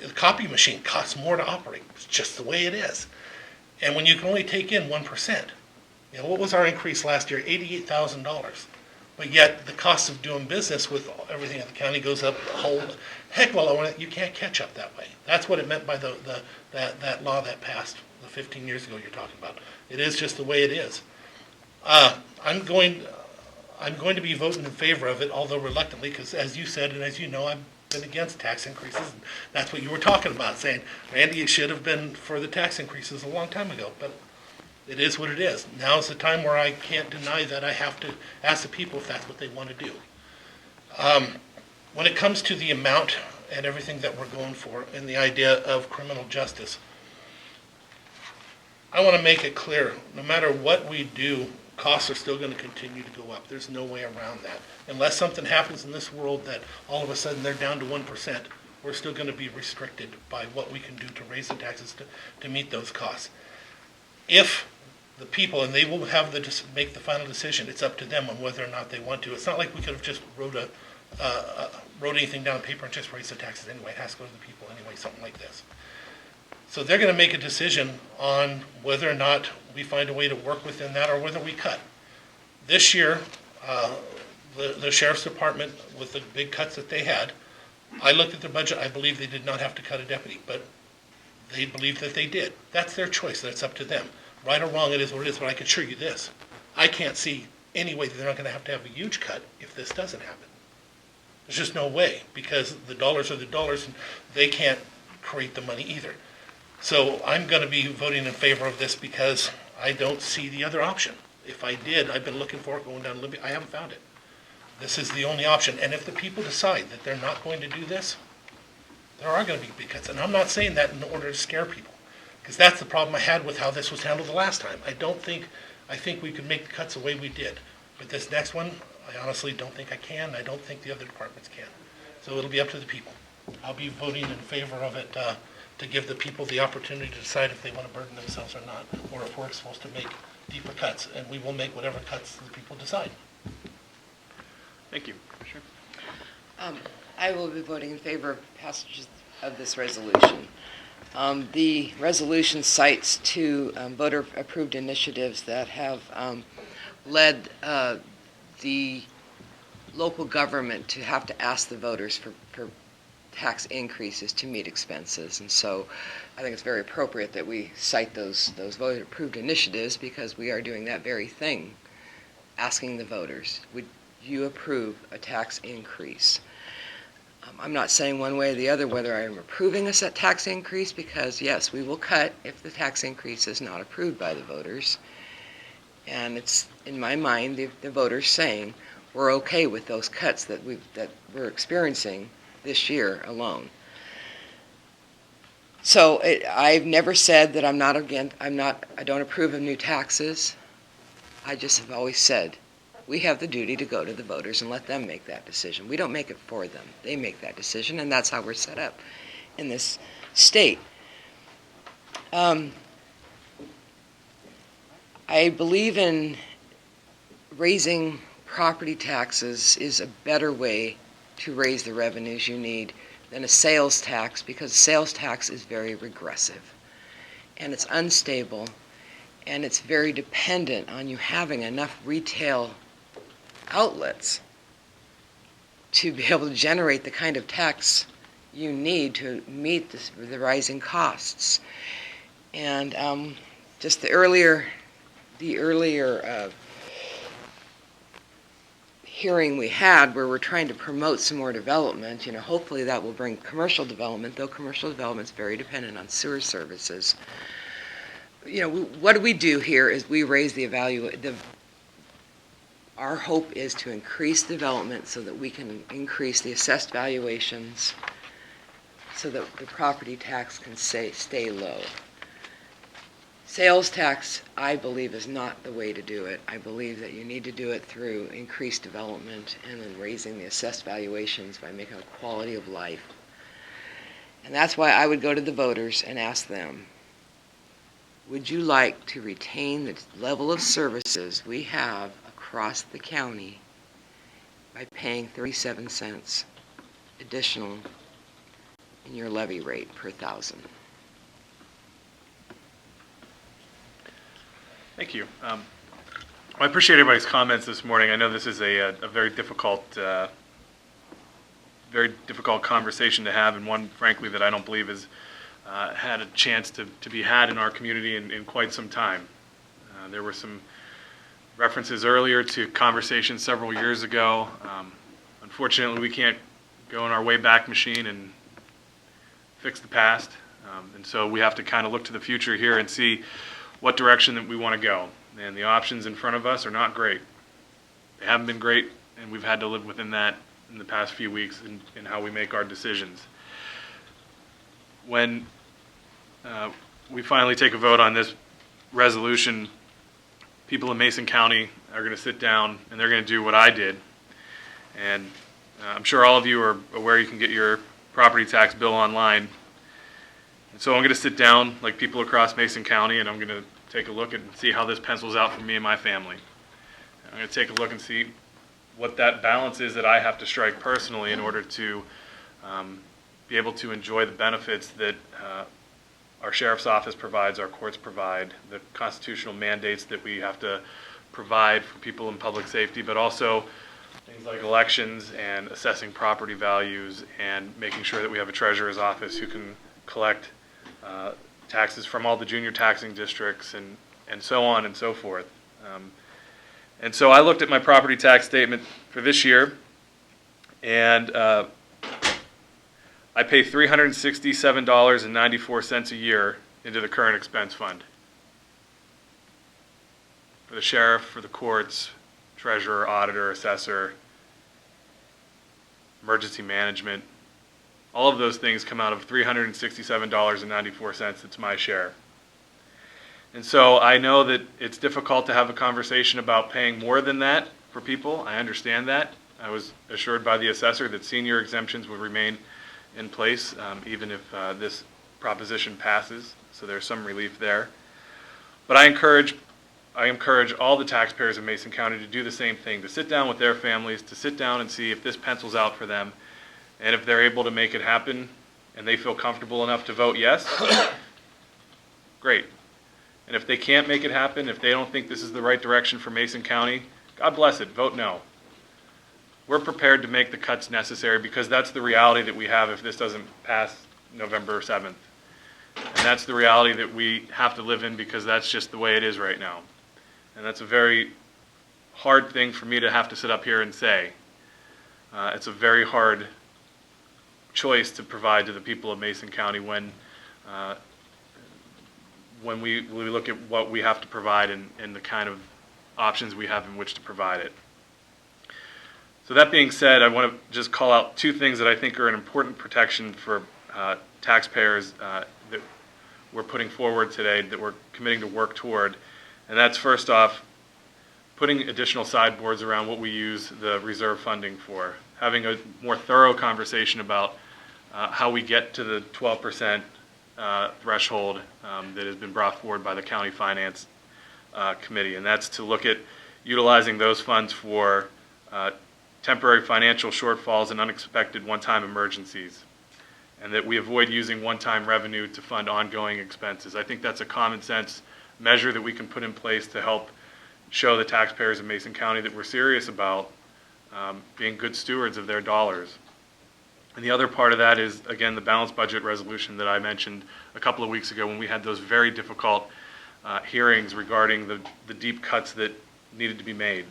The copy machine costs more to operate. It's just the way it is. And when you can only take in 1%, what was our increase last year? $88,000. But yet the cost of doing business with everything in the county goes up a whole heck of a lot. You can't catch up that way. That's what it meant by that law that passed 15 years ago you're talking about. It is just the way it is. I'm going to be voting in favor of it, although reluctantly, because as you said and as you know, I've been against tax increases. And that's what you were talking about, saying, Randy, you should have been for the tax increases a long time ago. But it is what it is. Now is the time where I can't deny that I have to ask the people if that's what they want to do. When it comes to the amount and everything that we're going for and the idea of criminal justice, I want to make it clear, no matter what we do, costs are still going to continue to go up. There's no way around that. Unless something happens in this world that all of a sudden they're down to 1%, we're still going to be restricted by what we can do to raise the taxes to meet those costs. If the people, and they will have to make the final decision, it's up to them on whether or not they want to. It's not like we could have just wrote anything down on paper and just raised the taxes anyway. It has to go to the people anyway, something like this. So they're going to make a decision on whether or not we find a way to work within that or whether we cut. This year, the Sheriff's Department, with the big cuts that they had, I looked at their budget, I believe they did not have to cut a deputy, but they believe that they did. That's their choice, that's up to them. Right or wrong, it is what it is, but I can assure you this. I can't see any way that they're not going to have a huge cut if this doesn't happen. There's just no way, because the dollars are the dollars, and they can't create the money either. So I'm going to be voting in favor of this because I don't see the other option. If I did, I've been looking for it going down Libya. I haven't found it. This is the only option. And if the people decide that they're not going to do this, there are going to be big cuts. And I'm not saying that in order to scare people, because that's the problem I had with how this was handled the last time. I think we could make the cuts the way we did. But this next one, I honestly don't think I can. I don't think the other departments can. So it'll be up to the people. I'll be voting in favor of it to give the people the opportunity to decide if they want to burden themselves or not, or if we're supposed to make deeper cuts. And we will make whatever cuts the people decide. Thank you. Sure. I will be voting in favor of passage of this resolution. The resolution cites two voter-approved initiatives that have led the local government to have to ask the voters for tax increases to meet expenses. And so I think it's very appropriate that we cite those voter-approved initiatives, because we are doing that very thing, asking the voters, would you approve a tax increase? I'm not saying one way or the other whether I'm approving a set tax increase, because yes, we will cut if the tax increase is not approved by the voters. And it's, in my mind, the voters saying we're okay with those cuts that we're experiencing this year alone. So I've never said that I don't approve of new taxes. I just have always said we have the duty to go to the voters and let them make that decision. We don't make it for them. They make that decision, and that's how we're set up in this state. I believe in raising property taxes is a better way to raise the revenues you need than a sales tax, because a sales tax is very regressive, and it's unstable, and it's very dependent on you having enough retail outlets to be able to generate the kind of tax you need to meet the rising costs. And just the earlier hearing we had, where we're trying to promote some more development, hopefully that will bring commercial development, though commercial development's very dependent on sewer services. What we do here is we raise our hope is to increase development so that we can increase the assessed valuations so that the property tax can stay low. Sales tax, I believe, is not the way to do it. I believe that you need to do it through increased development and then raising the assessed valuations by making a quality of life. And that's why I would go to the voters and ask them, would you like to retain the level of services we have across the county by paying 37 cents additional in your levy rate per thousand? Thank you. I appreciate everybody's comments this morning. I know this is a very difficult conversation to have, and one, frankly, that I don't believe has had a chance to be had in our community in quite some time. There were some references earlier to conversations several years ago. Unfortunately, we can't go in our way back machine and fix the past, and so we have to kind of look to the future here and see what direction that we want to go. And the options in front of us are not great. They haven't been great, and we've had to live within that in the past few weeks in how we make our decisions. When we finally take a vote on this resolution, people in Mason County are going to sit down and they're going to do what I did. And I'm sure all of you are aware you can get your property tax bill online. And so I'm going to sit down like people across Mason County, and I'm going to take a look and see how this pencils out for me and my family. I'm going to take a look and see what that balance is that I have to strike personally in order to be able to enjoy the benefits that our sheriff's office provides, our courts provide, the constitutional mandates that we have to provide for people in public safety, but also things like elections and assessing property values and making sure that we have a treasurer's office who can collect taxes from all the junior taxing districts and so on and so forth. And so I looked at my property tax statement for this year, and I pay $367.94 a year into the current expense fund. for the sheriff, for the courts, treasurer, auditor, assessor, emergency management. All of those things come out of $367.94. It's my share. And so I know that it's difficult to have a conversation about paying more than that for people. I understand that. I was assured by the assessor that senior exemptions would remain in place even if this proposition passes. So there's some relief there. But I encourage all the taxpayers in Mason County to do the same thing, to sit down with their families, to sit down and see if this pencils out for them. And if they're able to make it happen and they feel comfortable enough to vote yes, great. And if they can't make it happen, if they don't think this is the right direction for Mason County, God bless it, vote no. We're prepared to make the cuts necessary because that's the reality that we have if this doesn't pass November 7th. And that's the reality that we have to live in because that's just the way it is right now. And that's a very hard thing for me to have to sit up here and say. It's a very hard choice to provide to the people of Mason County when we look at what we have to provide and the kind of options we have in which to provide it. So that being said, I want to just call out two things that I think are an important protection for taxpayers that we're putting forward today, that we're committing to work toward. And that's first off, putting additional sideboards around what we use the reserve funding for, having a more thorough conversation about how we get to the 12% threshold that has been brought forward by the County Finance Committee. And that's to look at utilizing those funds for temporary financial shortfalls and unexpected one-time emergencies, and that we avoid using one-time revenue to fund ongoing expenses. I think that's a common sense measure that we can put in place to help show the taxpayers of Mason County that we're serious about being good stewards of their dollars. And the other part of that is, again, the balanced budget resolution that I mentioned a couple of weeks ago when we had those very difficult hearings regarding the deep cuts that needed to be made.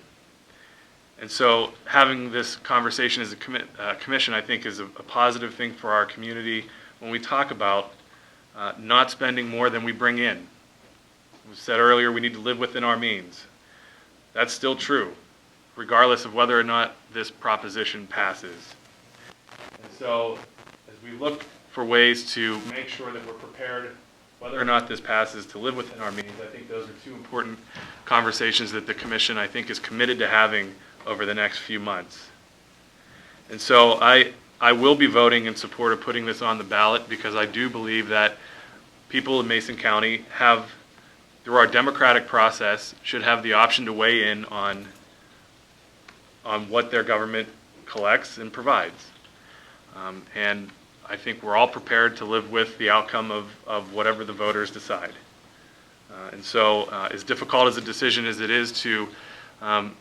And so having this conversation as a commission, I think, is a positive thing for our community when we talk about not spending more than we bring in. We said earlier we need to live within our means. That's still true, regardless of whether or not this proposition passes. And so as we look for ways to make sure that we're prepared, whether or not this passes, to live within our means, I think those are two important conversations that the commission, I think, is committed to having over the next few months. And so I will be voting in support of putting this on the ballot because I do believe that people in Mason County have, through our democratic process, should have the option to weigh in on what their government collects and provides. And I think we're all prepared to live with the outcome of whatever the voters decide. And so as difficult as a decision as it is to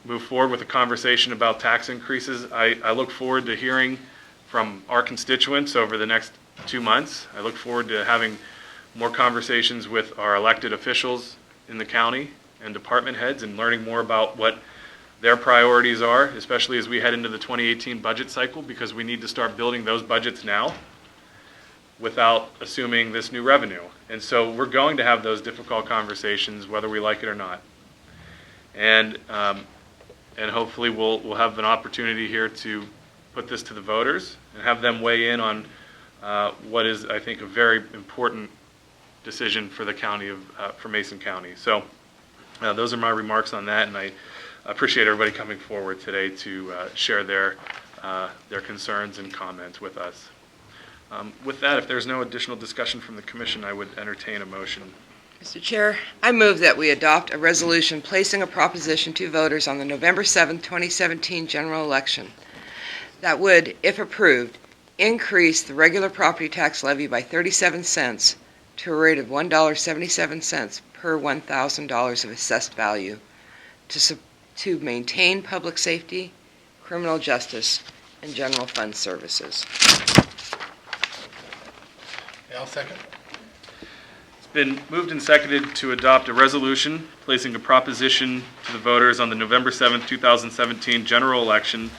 move forward with a conversation about tax increases, I look forward to hearing from our constituents over the next 2 months. I look forward to having more conversations with our elected officials in the county and department heads and learning more about what their priorities are, especially as we head into the 2018 budget cycle, because we need to start building those budgets now without assuming this new revenue. And so we're going to have those difficult conversations whether we like it or not. And hopefully we'll have an opportunity here to put this to the voters and have them weigh in on what is, I think, a very important decision for the county for Mason County. So those are my remarks on that, and I appreciate everybody coming forward today to share their concerns and comments with us. With that, if there's no additional discussion from the commission, I would entertain a motion. Mr. Chair, I move that we adopt a resolution placing a proposition to voters on the November 7, 2017 general election that would, if approved, increase the regular property tax levy by 37 cents to a rate of $1.77 per $1,000 of assessed value to maintain public safety, criminal justice, and general fund services. Yeah, I'll second. Been moved and seconded to adopt a resolution placing a proposition to the voters on the November 7, 2017 general election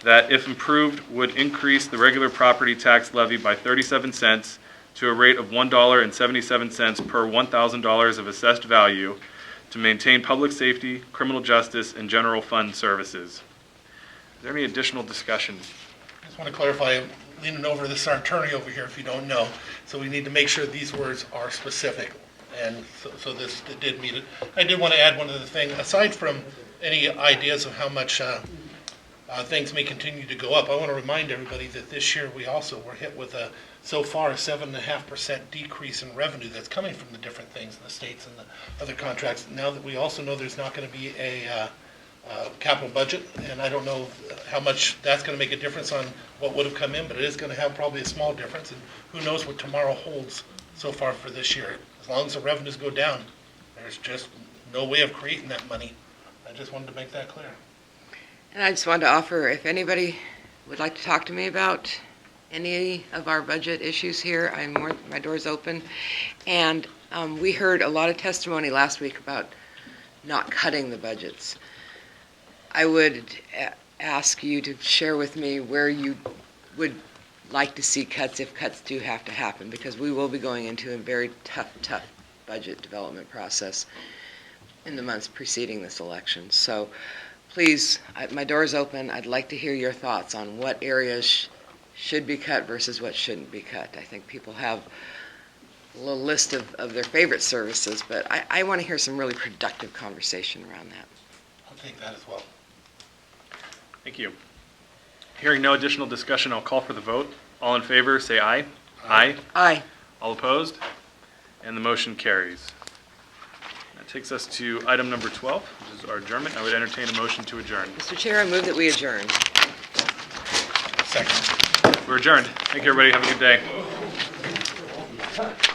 that, if approved, would increase the regular property tax levy by 37 cents to a rate of $1.77 per $1,000 of assessed value to maintain public safety, criminal justice, and general fund services. Is there any additional discussion? I just want to clarify, I'm leaning over this is our attorney over here if you don't know. So we need to make sure these words are specific. And so this did meet it. I did want to add one other thing. Aside from any ideas of how much things may continue to go up, I want to remind everybody that this year we also were hit with so far a 7.5% decrease in revenue that's coming from the different things in the states and the other contracts. Now that we also know there's not going to be a capital budget, and I don't know how much that's going to make a difference on what would have come in, but it is going to have probably a small difference, and who knows what tomorrow holds so far for this year. As long as the revenues go down, there's just no way of creating that money. I just wanted to make that clear. And I just wanted to offer, if anybody would like to talk to me about any of our budget issues here, my door's open. And we heard a lot of testimony last week about not cutting the budgets. I would ask you to share with me where you would like to see cuts if cuts do have to happen, because we will be going into a very tough budget development process in the months preceding this election. So please, my door is open. I'd like to hear your thoughts on what areas should be cut versus what shouldn't be cut. I think people have a little list of their favorite services, but I want to hear some really productive conversation around that. I'll take that as well. Thank you. Hearing no additional discussion, I'll call for the vote. All in favor, say aye. Aye. Aye. All opposed? And the motion carries. That takes us to item number 12, which is our adjournment. I would entertain a motion to adjourn. Mr. Chair, I move that we adjourn. Second. We're adjourned. Thank you, everybody. Have a good day.